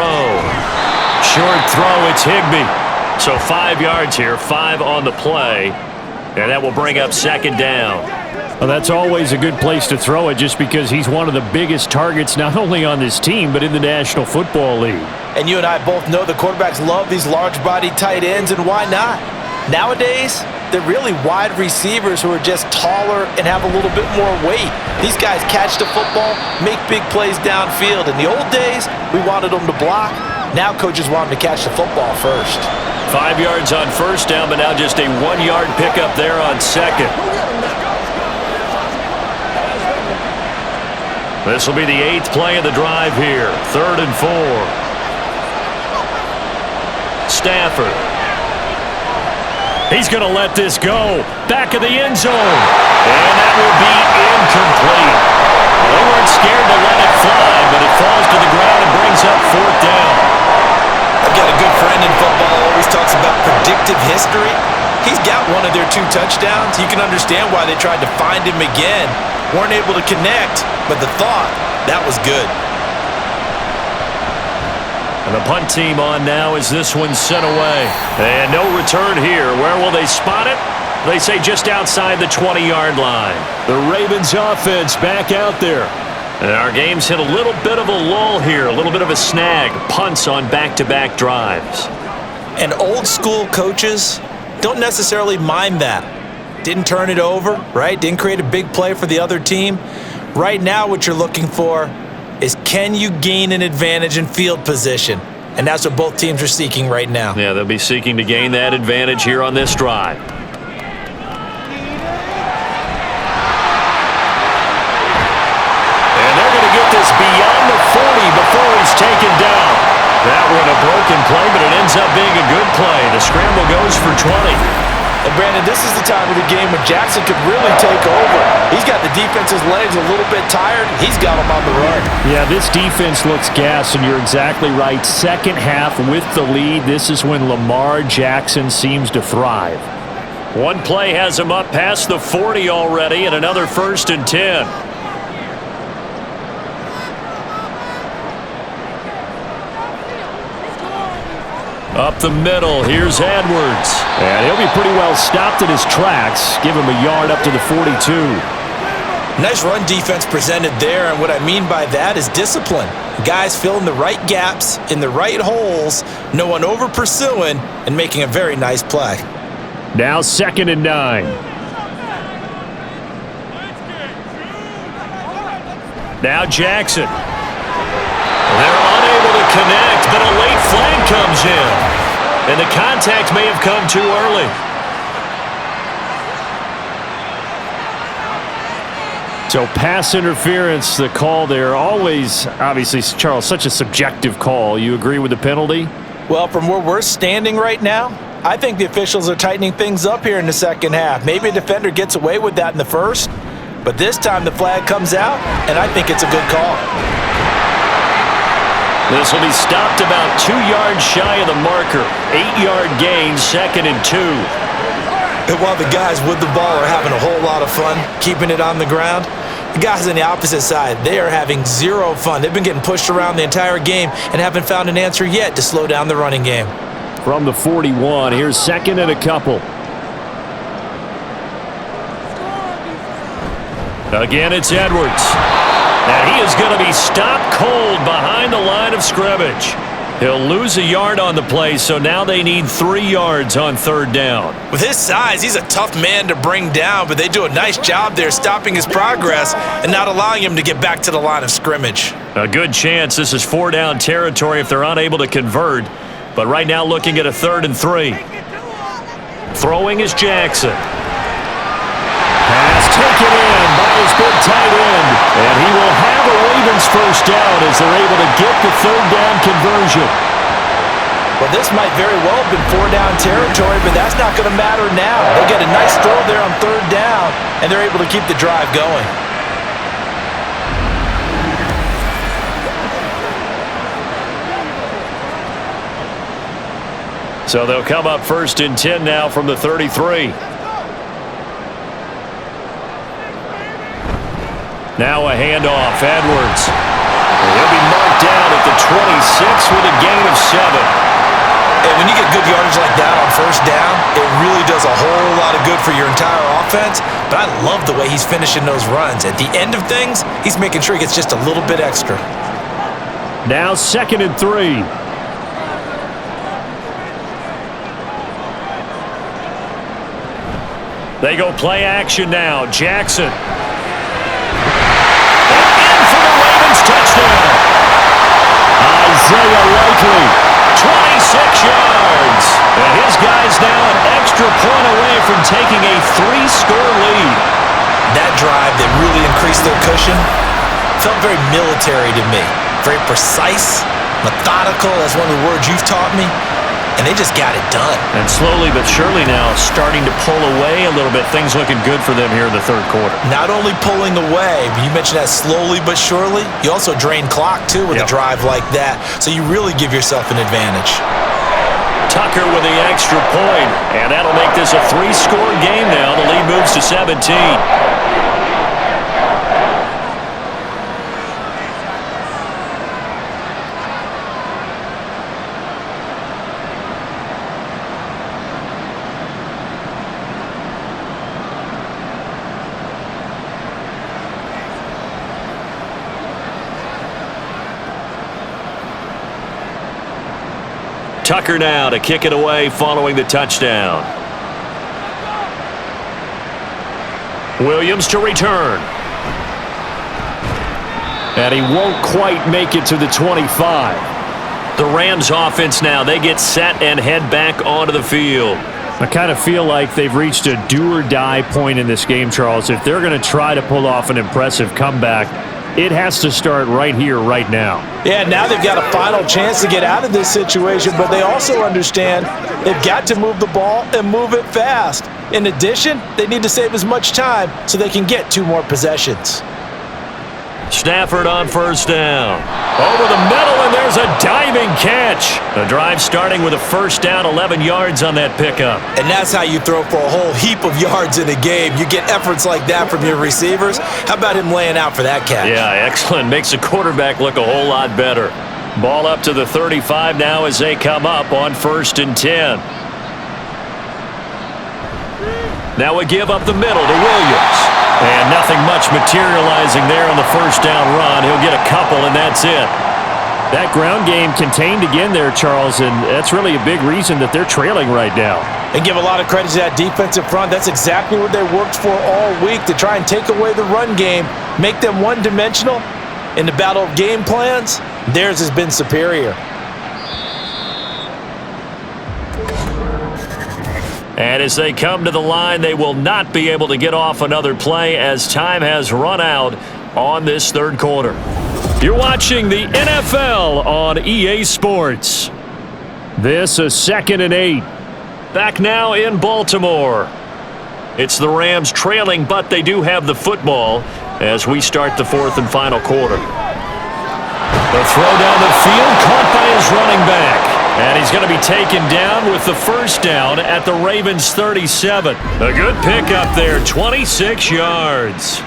Short throw, it's Higbee. So 5 yards here, 5 on the play. And that will bring up 2nd down. Well, that's always a good place to throw it just because he's one of the biggest targets not only on this team but in the National Football League. And you and I both know the quarterbacks love these large-bodied tight ends, and why not? Nowadays, they're really wide receivers who are just taller and have a little bit more weight. These guys catch the football, make big plays downfield. In the old days, we wanted them to block. Now coaches want them to catch the football first. 5 yards on 1st down, but now just a 1-yard pickup there on 2nd. This will be the 8th play of the drive here. 3rd and 4. Stafford. He's going to let this go. Back of the end zone. And that will be incomplete. They weren't scared to let it fly, but it falls to the ground and brings up 4th down. I've got a good friend in football who always talks about predictive history. He's got one of their 2 touchdowns. You can understand why they tried to find him again. Weren't able to connect, but the thought, that was good. And the punt team on now as this one's sent away. And no return here. Where will they spot it? They say just outside the 20-yard line. The Ravens offense back out there. And our game's hit a little bit of a lull here, a little bit of a snag. Punts on back-to-back drives. And old school coaches don't necessarily mind that. Didn't turn it over, right? Didn't create a big play for the other team. Right now what you're looking for is, can you gain an advantage in field position? And that's what both teams are seeking right now. Yeah, they'll be seeking to gain that advantage here on this drive. And they're going to get this beyond the 40 before he's taken down. That one a broken play, but it ends up being a good play. The scramble goes for 20. And Brandon, this is the time of the game when Jackson could really take over. He's got the defense's legs a little bit tired. He's got them on the run. Yeah, this defense looks gassed, and you're exactly right. Second half with the lead, this is when Lamar Jackson seems to thrive. One play has him up past the 40 already, and another 1st and 10. Up the middle, here's Edwards. And he'll be pretty well stopped in his tracks. Give him a yard up to the 42. Nice run defense presented there, and what I mean by that is discipline. Guys filling the right gaps in the right holes, no one over pursuing, and making a very nice play. Now 2nd and 9. Now Jackson. They're unable to connect, but a late flag comes in. And the contact may have come too early. So pass interference, the call there. Always, obviously, Charles, such a subjective call. You agree with the penalty? Well, from where we're standing right now, I think the officials are tightening things up here in the second half. Maybe a defender gets away with that in the first, but this time the flag comes out, and I think it's a good call. This will be stopped about 2 yards shy of the marker. 8-yard gain, 2nd and 2. And while the guys with the ball are having a whole lot of fun keeping it on the ground, the guys on the opposite side, they are having zero fun. They've been getting pushed around the entire game and haven't found an answer yet to slow down the running game. From the 41, here's 2nd and a couple. Again, it's Edwards. And he is going to be stopped cold behind the line of scrimmage. He'll lose a yard on the play, so now they need 3 yards on 3rd down. With his size, he's a tough man to bring down, but they do a nice job there stopping his progress and not allowing him to get back to the line of scrimmage. A good chance this is 4-down territory if they're unable to convert. But right now looking at a 3rd and 3. Throwing is Jackson. Pass taken in by his big tight end. And he will have a Ravens 1st down as they're able to get the 3rd down conversion. Well, this might very well have been 4-down territory, but that's not going to matter now. They get a nice throw there on 3rd down, and they're able to keep the drive going. So they'll come up 1st and 10 now from the 33. Now a handoff, Edwards. He'll be marked down at the 26 with a gain of 7. And when you get good yardage like that on 1st down, it really does a whole lot of good for your entire offense. But I love the way he's finishing those runs. At the end of things, he's making sure he gets just a little bit extra. Now 2nd and 3. They go play action now. Jackson. Touchdown. Isaiah Likely. 26 yards. And his guy's now an extra point away from taking a 3-score lead. That drive that really increased their cushion felt very military to me. Very precise, methodical. That's one of the words you've taught me. And they just got it done. And slowly but surely now starting to pull away a little bit. Things looking good for them here in the 3rd quarter. Not only pulling away, but you mentioned that slowly but surely. You also drain clock, too, with a drive like that. So you really give yourself an advantage. Tucker with the extra point. And that'll make this a 3-score game now. The lead moves to 17. Tucker now to kick it away following the touchdown. Williams to return. And he won't quite make it to the 25. The Rams offense now, they get set and head back onto the field. I kind of feel like they've reached a do-or-die point in this game, Charles. If they're going to try to pull off an impressive comeback, it has to start right here, right now. Yeah, now they've got a final chance to get out of this situation, but they also understand they've got to move the ball and move it fast. In addition, they need to save as much time so they can get 2 more possessions. Stafford on first down. Over the middle, and there's a diving catch. The drive starting with a first down, 11 yards on that pickup. And that's how you throw for a whole heap of yards in a game. You get efforts like that from your receivers. How about him laying out for that catch? Yeah, excellent. Makes the quarterback look a whole lot better. Ball up to the 35 now as they come up on 1st and 10. Now a give up the middle to Williams. And nothing much materializing there on the first down run. He'll get a couple, and that's it. That ground game contained again there, Charles, and that's really a big reason that they're trailing right now. And give a lot of credit to that defensive front. That's exactly what they worked for all week, to try and take away the run game, make them one-dimensional. In the battle of game plans, theirs has been superior. And as they come to the line, they will not be able to get off another play as time has run out on this third quarter. You're watching the NFL on EA Sports. This is 2nd and 8. Back now in Baltimore. It's the Rams trailing, but they do have the football as we start the 4th and final quarter. The throw down the field, caught by his running back. And he's going to be taken down with the first down at the Ravens' 37. A good pickup there, 26 yards.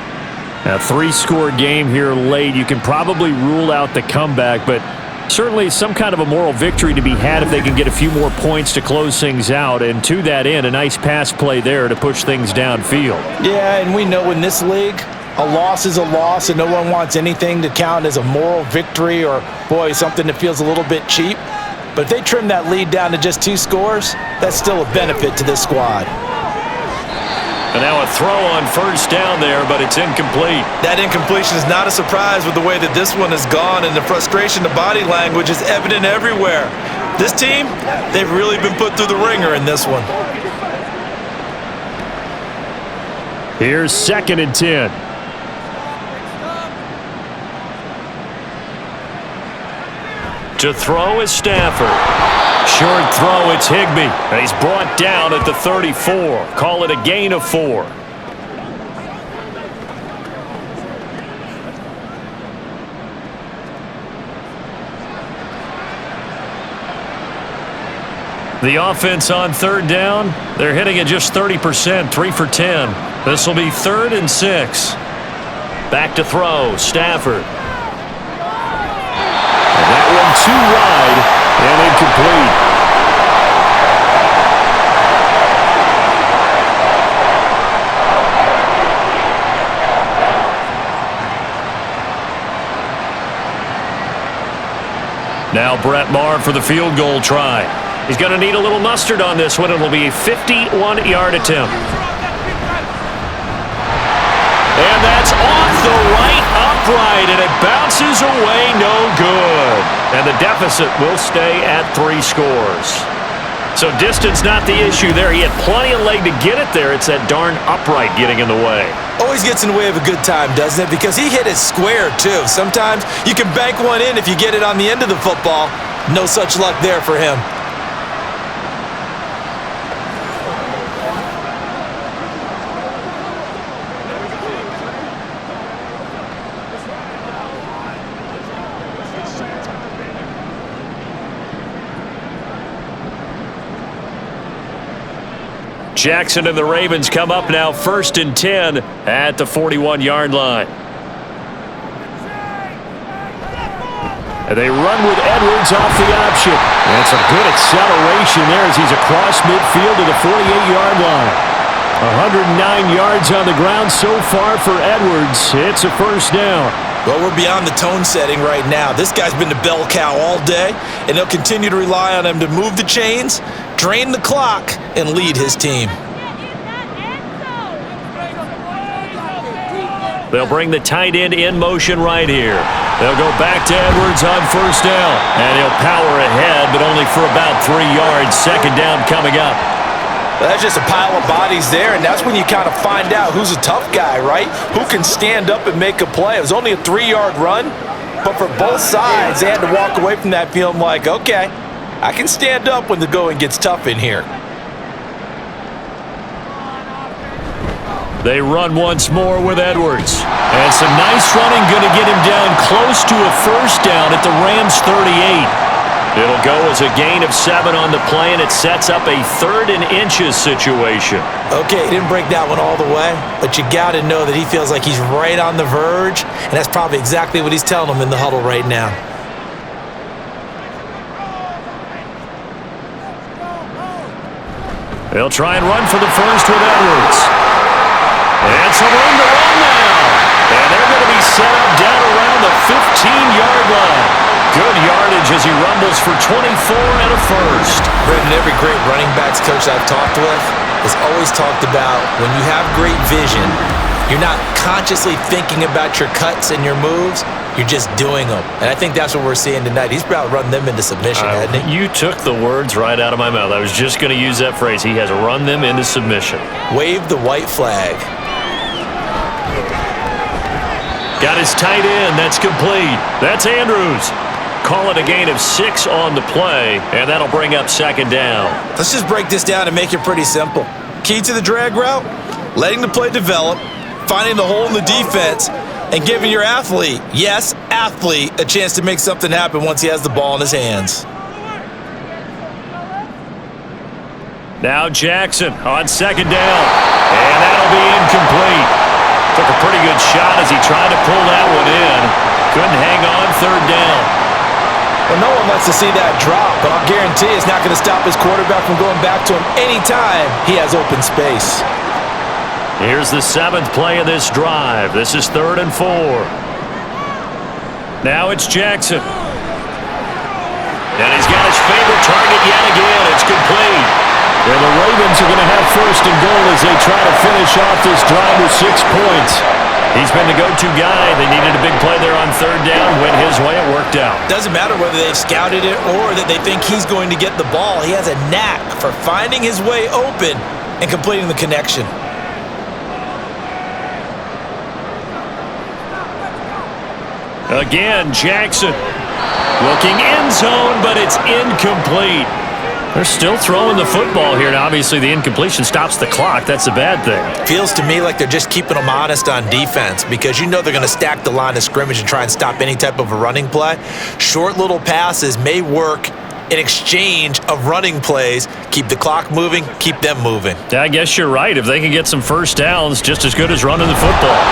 A 3-score game here late. You can probably rule out the comeback, but certainly some kind of a moral victory to be had if they can get a few more points to close things out. And to that end, a nice pass play there to push things downfield. Yeah, and we know in this league, a loss is a loss, and no one wants anything to count as a moral victory or, boy, something that feels a little bit cheap. But if they trim that lead down to just 2 scores, that's still a benefit to this squad. And now a throw on first down there, but it's incomplete. That incompletion is not a surprise with the way that this one has gone, and the frustration, the body language is evident everywhere. This team, they've really been put through the ringer in this one. Here's 2nd and 10. To throw is Stafford. Short throw, it's Higbee. And he's brought down at the 34. Call it a gain of 4. The offense on 3rd down, they're hitting at just 30%, 3 for 10. This will be 3rd and 6. Back to throw, Stafford. That one too wide and incomplete. Now Brett Maher for the field goal try. He's going to need a little mustard on this one. It'll be a 51-yard attempt. And that's off the right upright, and it bounces away, no good. And the deficit will stay at 3 scores. So distance not the issue there. He had plenty of leg to get it there. It's that darn upright getting in the way. Always gets in the way of a good time, doesn't it? Because he hit it square, too. Sometimes you can bank one in if you get it on the end of the football. No such luck there for him. Jackson and the Ravens come up now 1st and 10 at the 41-yard line. And they run with Edwards off the option. And some good acceleration there as he's across midfield to the 48-yard line. 109 yards on the ground so far for Edwards. It's a first down. Well, we're beyond the tone setting right now. This guy's been the bell cow all day, and they'll continue to rely on him to move the chains, drain the clock, and lead his team. They'll bring the tight end in motion right here. They'll go back to Edwards on first down, and he'll power ahead, but only for about 3 yards. Second down coming up. Well, that's just a pile of bodies there, and that's when you kind of find out who's a tough guy, right? Who can stand up and make a play. It was only a 3-yard run, but for both sides, they had to walk away from that feeling like, okay, I can stand up when the going gets tough in here. They run once more with Edwards. And some nice running, going to get him down close to a first down at the Rams 38. It'll go as a gain of 7 on the play, and it sets up a 3rd and inches situation. Okay, he didn't break that one all the way, but you got to know that he feels like he's right on the verge, and that's probably exactly what he's telling them in the huddle right now. They'll try and run for the first with Edwards. And some room to run now. And they're going to be set up down around the 15-yard line. Good yardage as he rumbles for 24 and a first. Brendan, every great running backs coach I've talked with has always talked about when you have great vision, you're not consciously thinking about your cuts and your moves. You're just doing them. And I think that's what we're seeing tonight. He's about to run them into submission, hasn't he? You took the words right out of my mouth. I was just going to use that phrase. He has run them into submission. Wave the white flag. Got his tight end. That's complete. That's Andrews. Call it a gain of 6 on the play, and that'll bring up second down. Let's just break this down and make it pretty simple. Key to the drag route, letting the play develop, finding the hole in the defense, and giving your athlete, yes, athlete, a chance to make something happen once he has the ball in his hands. Now Jackson on second down, and that'll be incomplete. Took a pretty good shot as he tried to pull that one in. Couldn't hang on third down. Well, no one wants to see that drop, but I'll guarantee it's not going to stop his quarterback from going back to him anytime he has open space. Here's the 7th play of this drive. This is 3rd and 4. Now it's Jackson. And he's got his favorite target yet again. It's complete. And the Ravens are going to have 1st and goal as they try to finish off this drive with 6 points. He's been the go-to guy. They needed a big play there on third down. Went his way. It worked out. Doesn't matter whether they've scouted it or that they think he's going to get the ball. He has a knack for finding his way open and completing the connection. Again, Jackson looking end zone, but it's incomplete. They're still throwing the football here, and obviously the incompletion stops the clock. That's a bad thing. Feels to me like they're just keeping them honest on defense because you know they're going to stack the line of scrimmage and try and stop any type of a running play. Short little passes may work in exchange of running plays. Keep the clock moving, keep them moving. I guess you're right. If they can get some first downs, just as good as running the football.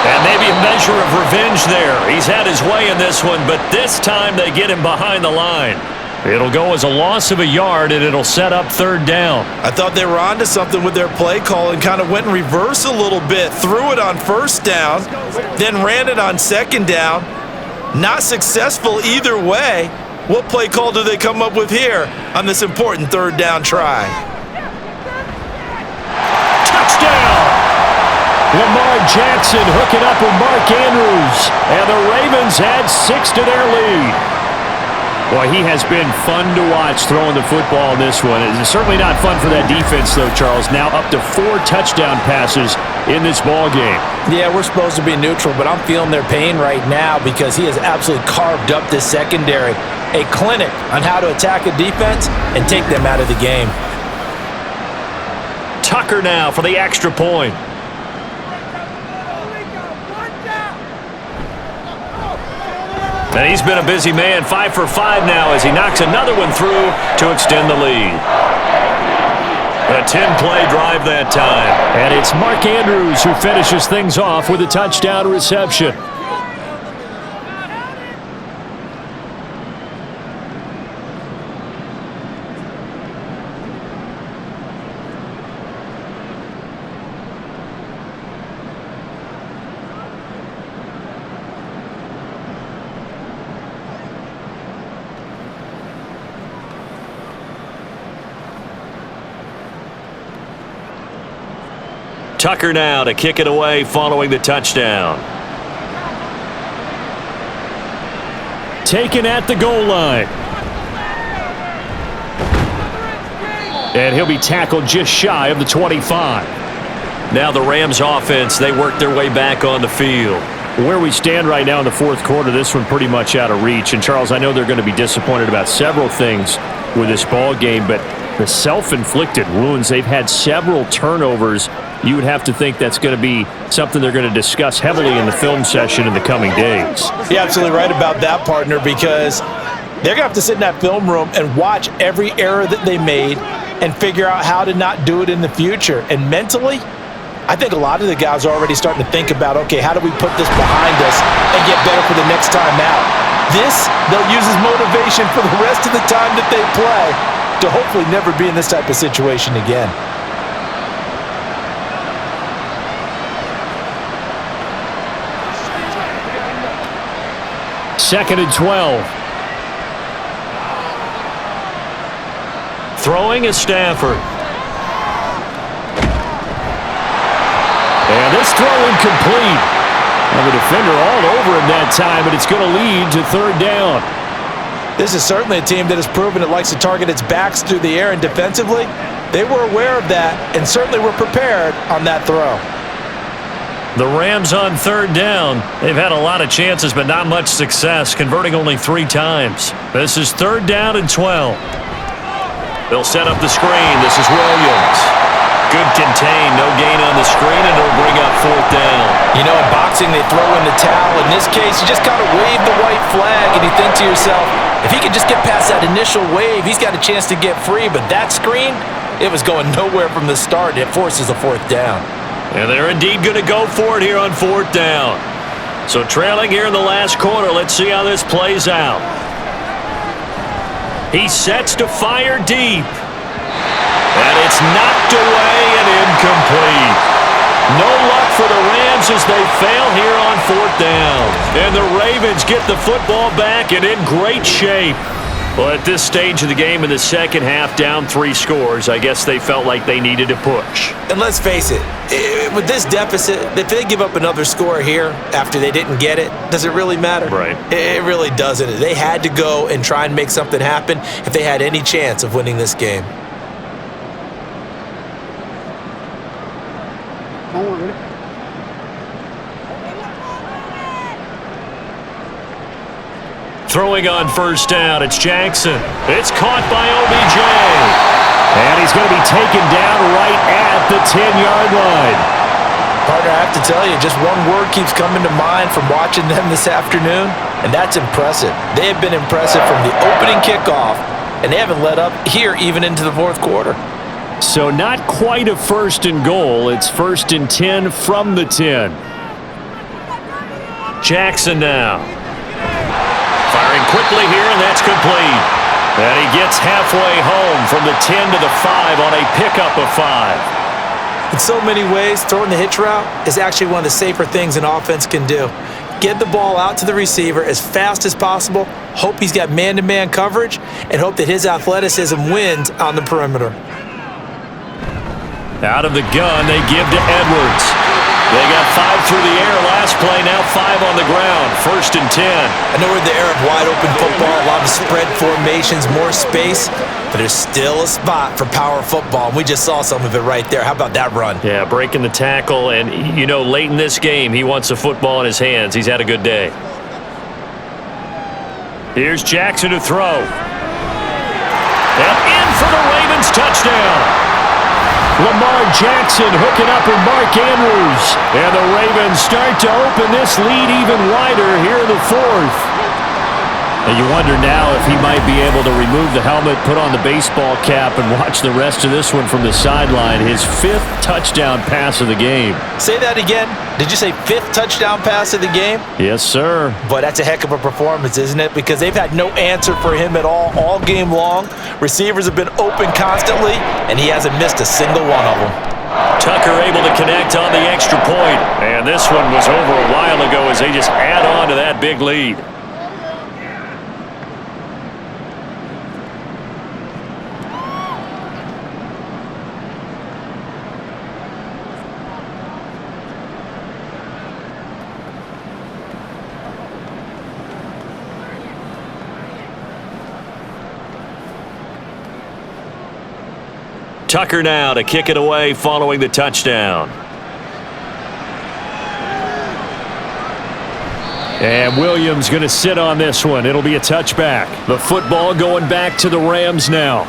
And maybe a measure of revenge there. He's had his way in this one, but this time they get him behind the line. It'll go as a loss of a yard, and it'll set up third down. I thought they were onto something with their play call and kind of went in reverse a little bit. Threw it on first down, then ran it on second down. Not successful either way. What play call do they come up with here on this important third down try? Touchdown! Lamar Jackson hooking up with Mark Andrews, and the Ravens add 6 to their lead. Boy, he has been fun to watch throwing the football in this one. It's certainly not fun for that defense, though, Charles. Now up to 4 touchdown passes in this ball game. Yeah, we're supposed to be neutral, but I'm feeling their pain right now because he has absolutely carved up this secondary. A clinic on how to attack a defense and take them out of the game. Tucker now for the extra point. And he's been a busy man, 5 for 5 now as he knocks another one through to extend the lead. A 10-play drive that time. And it's Mark Andrews who finishes things off with a touchdown reception. Tucker now to kick it away following the touchdown. Taken at the goal line. And he'll be tackled just shy of the 25. Now the Rams offense, they work their way back on the field. Where we stand right now in the fourth quarter, this one pretty much out of reach. And, Charles, I know they're going to be disappointed about several things with this ball game, but the self-inflicted wounds, they've had several turnovers. You would have to think that's going to be something they're going to discuss heavily in the film session in the coming days. You're absolutely right about that, partner, because they're going to have to sit in that film room and watch every error that they made and figure out how to not do it in the future. And mentally, I think a lot of the guys are already starting to think about, okay, how do we put this behind us and get better for the next time out? This, they'll use as motivation for the rest of the time that they play to hopefully never be in this type of situation again. Second and 12. Throwing is Stafford. And this throw incomplete. And the defender all over him that time, but it's going to lead to third down. This is certainly a team that has proven it likes to target its backs through the air, and defensively, they were aware of that and certainly were prepared on that throw. The Rams on third down. They've had a lot of chances, but not much success, converting only 3 times. This is third down and 12. They'll set up the screen. This is Williams. Good contain, no gain on the screen, and it'll bring up fourth down. You know, in boxing, they throw in the towel. In this case, you just kind of wave the white flag, and you think to yourself, if he could just get past that initial wave, he's got a chance to get free. But that screen, it was going nowhere from the start. It forces a fourth down. And they're indeed going to go for it here on fourth down. So trailing here in the last quarter, let's see how this plays out. He sets to fire deep. And it's knocked away and incomplete. No luck for the Rams as they fail here on fourth down. And the Ravens get the football back and in great shape. Well, at this stage of the game in the second half, down 3 scores, I guess they felt like they needed to push. And let's face it, with this deficit, if they give up another score here after they didn't get it, does it really matter? Right. It really doesn't. They had to go and try and make something happen if they had any chance of winning this game. Throwing on first down, it's Jackson. It's caught by OBJ. And he's going to be taken down right at the 10-yard line. Partner, I have to tell you, just one word keeps coming to mind from watching them this afternoon, and that's impressive. They have been impressive from the opening kickoff, and they haven't let up here even into the fourth quarter. So not quite a first and goal. It's first and 10 from the 10. Jackson now. Firing quickly here, and that's complete. And he gets halfway home from the 10 to the 5 on a pickup of 5. In so many ways, throwing the hitch route is actually one of the safer things an offense can do. Get the ball out to the receiver as fast as possible, hope he's got man-to-man coverage, and hope that his athleticism wins on the perimeter. Out of the gun, they give to Edwards. They got 5 through the air last play, now 5 on the ground. First and 10. I know we're in the era of wide-open football, a lot of spread formations, more space, but there's still a spot for power football, and we just saw some of it right there. How about that run? Yeah, breaking the tackle, and, you know, late in this game, he wants the football in his hands. He's had a good day. Here's Jackson to throw. And in for the Ravens touchdown. Lamar Jackson hooking up with Mark Andrews. And the Ravens start to open this lead even wider here in the fourth. And you wonder now if he might be able to remove the helmet, put on the baseball cap, and watch the rest of this one from the sideline. His 5th touchdown pass of the game. Say that again. Did you say 5th touchdown pass of the game? Yes, sir. But that's a heck of a performance, isn't it? Because they've had no answer for him at all game long. Receivers have been open constantly, and he hasn't missed a single one of them. Tucker able to connect on the extra point. And this one was over a while ago as they just add on to that big lead. Tucker now to kick it away following the touchdown. And Williams going to sit on this one. It'll be a touchback. The football going back to the Rams now.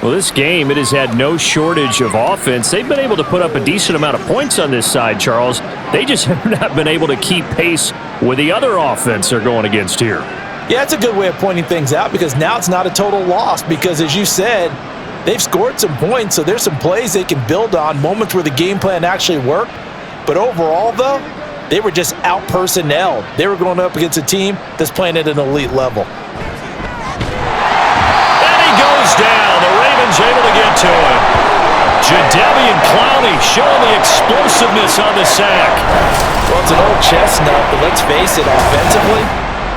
Well, this game, it has had no shortage of offense. They've been able to put up a decent amount of points on this side, Charles. They just have not been able to keep pace with the other offense they're going against here. Yeah, it's a good way of pointing things out because now it's not a total loss because, as you said, they've scored some points, so there's some plays they can build on, moments where the game plan actually worked. But overall, though, they were just out-personnelled. They were going up against a team that's playing at an elite level. And he goes down. The Ravens able to get to him. Jadeveon Clowney showing the explosiveness on the sack. Well, it's an old chestnut, but let's face it, offensively,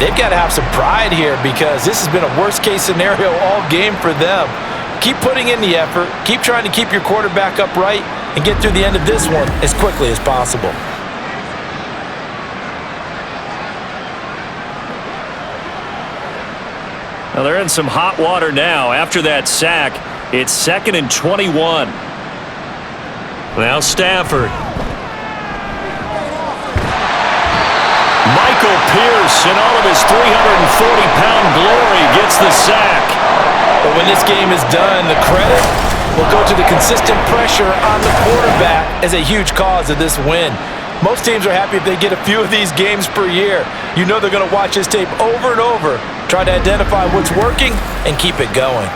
they've got to have some pride here because this has been a worst-case scenario all game for them. Keep putting in the effort. Keep trying to keep your quarterback upright and get through the end of this one as quickly as possible. Well, they're in some hot water now. After that sack, it's 2nd and 21. Now Stafford. Michael Pierce, in all of his 340-pound glory, gets the sack. But when this game is done, the credit will go to the consistent pressure on the quarterback as a huge cause of this win. Most teams are happy if they get a few of these games per year. You know they're going to watch this tape over and over, try to identify what's working, and keep it going.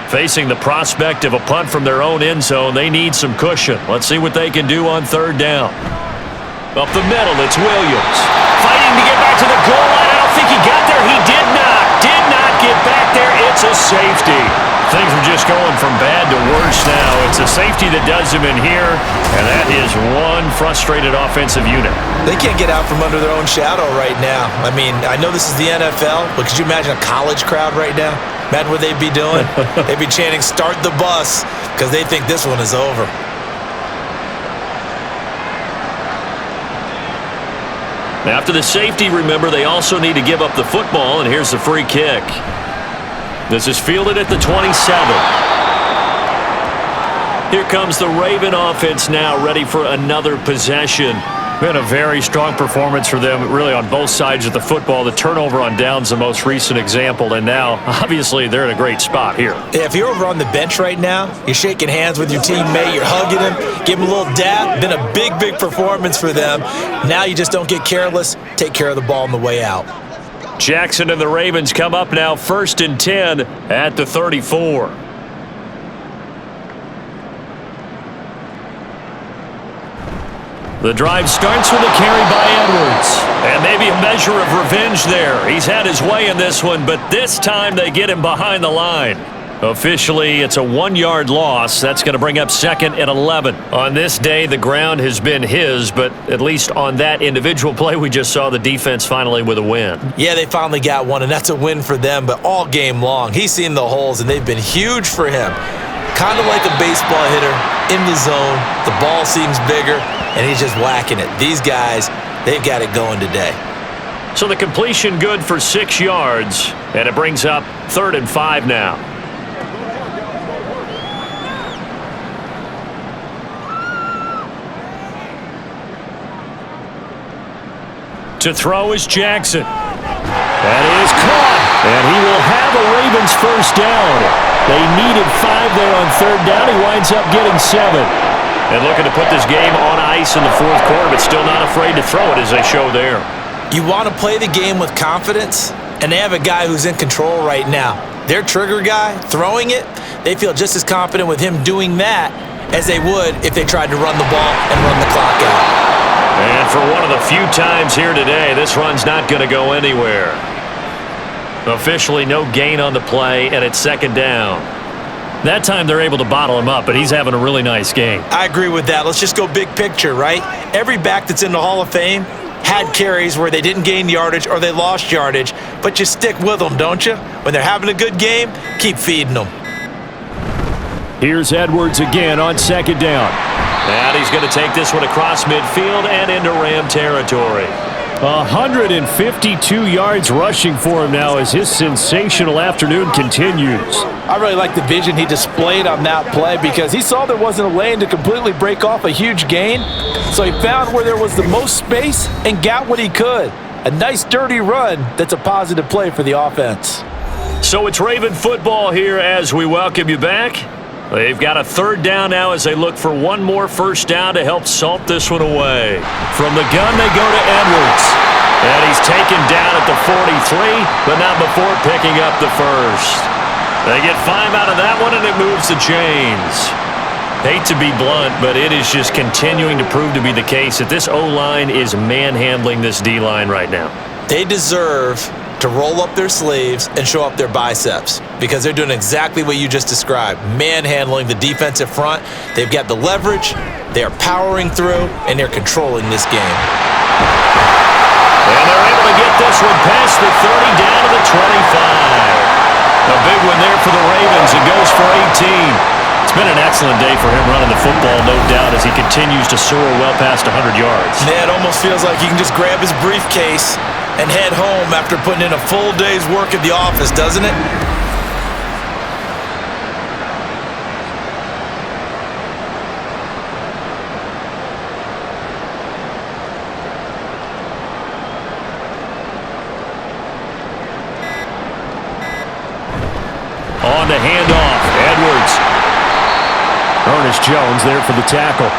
Facing the prospect of a punt from their own end zone, they need some cushion. Let's see what they can do on 3rd down. Up the middle, it's Williams. Fighting to get back to the goal line. I don't think he got there. He did not. Did not get back there. It's a safety. Things are just going from bad to worse now. It's a safety that does him in here, and that is one frustrated offensive unit. They can't get out from under their own shadow right now. I mean, I know this is the NFL, but could you imagine a college crowd right now? Imagine what they'd be doing. They'd be chanting, "Start the bus," because they think this one is over. After the safety, remember, they also need to give up the football, and here's the free kick. This is fielded at the 27. Here comes the Raven offense now, ready for another possession. Been a very strong performance for them, really, on both sides of the football. The turnover on downs, the most recent example, and now, obviously, they're in a great spot here. Yeah, if you're over on the bench right now, you're shaking hands with your teammate, you're hugging him, give him a little dab. Been a big, big performance for them. Now you just don't get careless. Take care of the ball on the way out. Jackson and the Ravens come up now 1st and 10 at the 34. The drive starts with a carry by Edwards. And maybe a measure of revenge there. He's had his way in this one, but this time they get him behind the line. Officially, it's a 1-yard loss. That's going to bring up 2nd and 11. On this day, the ground has been his, but at least on that individual play, we just saw the defense finally with a win. Yeah, they finally got one, and that's a win for them, but all game long, he's seen the holes, and they've been huge for him. Kind of like a baseball hitter in the zone. The ball seems bigger, and he's just whacking it. These guys, they've got it going today. So the completion good for 6 yards, and it brings up 3rd and 5 now. To throw is Jackson. That is caught, and he will have a Ravens first down. They needed 5 there on 3rd down. He winds up getting 7. And looking to put this game on ice in the 4th quarter, but still not afraid to throw it as they show there. You want to play the game with confidence, and they have a guy who's in control right now. Their trigger guy, throwing it, they feel just as confident with him doing that as they would if they tried to run the ball and run the clock out. And for one of the few times here today, this run's not going to go anywhere. Officially no gain on the play, and it's 2nd down. That time they're able to bottle him up, but he's having a really nice game. I agree with that. Let's just go big picture, right? Every back that's in the Hall of Fame had carries where they didn't gain yardage or they lost yardage, but you stick with them, don't you? When they're having a good game, keep feeding them. Here's Edwards again on 2nd down. And he's going to take this one across midfield and into Ram territory. 152 yards rushing for him now as his sensational afternoon continues. I really like the vision he displayed on that play because he saw there wasn't a lane to completely break off a huge gain. So he found where there was the most space and got what he could. A nice dirty run that's a positive play for the offense. So it's Raven football here as we welcome you back. They've got a third down now as they look for one more first down to help salt this one away. From the gun, they go to Edwards. And he's taken down at the 43, but not before picking up the first. They get 5 out of that one, and it moves the chains. Hate to be blunt, but it is just continuing to prove to be the case that this O-line is manhandling this D-line right now. They deserve to roll up their sleeves and show up their biceps because they're doing exactly what you just described, manhandling the defensive front. They've got the leverage, they're powering through, and they're controlling this game. And they're able to get this one past the 30 down to the 25. A big one there for the Ravens. It goes for 18. It's been an excellent day for him running the football, no doubt, as he continues to soar well past 100 yards. Yeah, it almost feels like he can just grab his briefcase and head home after putting in a full day's work at the office, doesn't it? On the handoff, Edwards. Ernest Jones there for the tackle.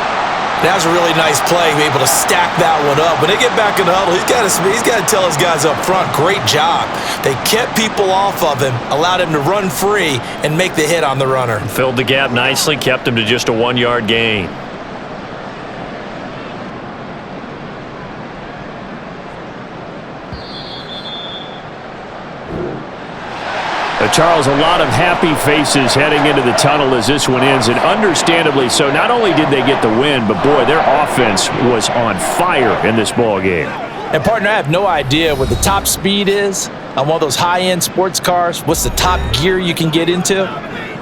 That was a really nice play, able to stack that one up. When they get back in the huddle, he's got to tell his guys up front, great job. They kept people off of him, allowed him to run free and make the hit on the runner. Filled the gap nicely, kept him to just a 1-yard gain. Charles, a lot of happy faces heading into the tunnel as this one ends, and understandably so. Not only did they get the win, but boy, their offense was on fire in this ball game. And partner, I have no idea what the top speed is on one of those high-end sports cars. What's the top gear you can get into?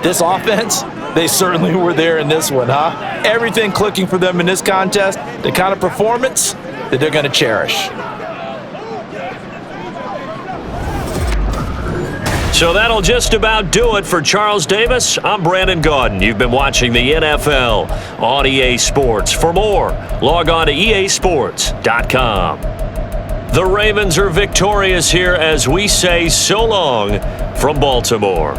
This offense, they certainly were there in this one, huh? Everything clicking for them in this contest, the kind of performance that they're going to cherish. So that'll just about do it for Charles Davis. I'm Brandon Gaudin. You've been watching the NFL on EA Sports. For more, log on to easports.com. The Ravens are victorious here as we say so long from Baltimore.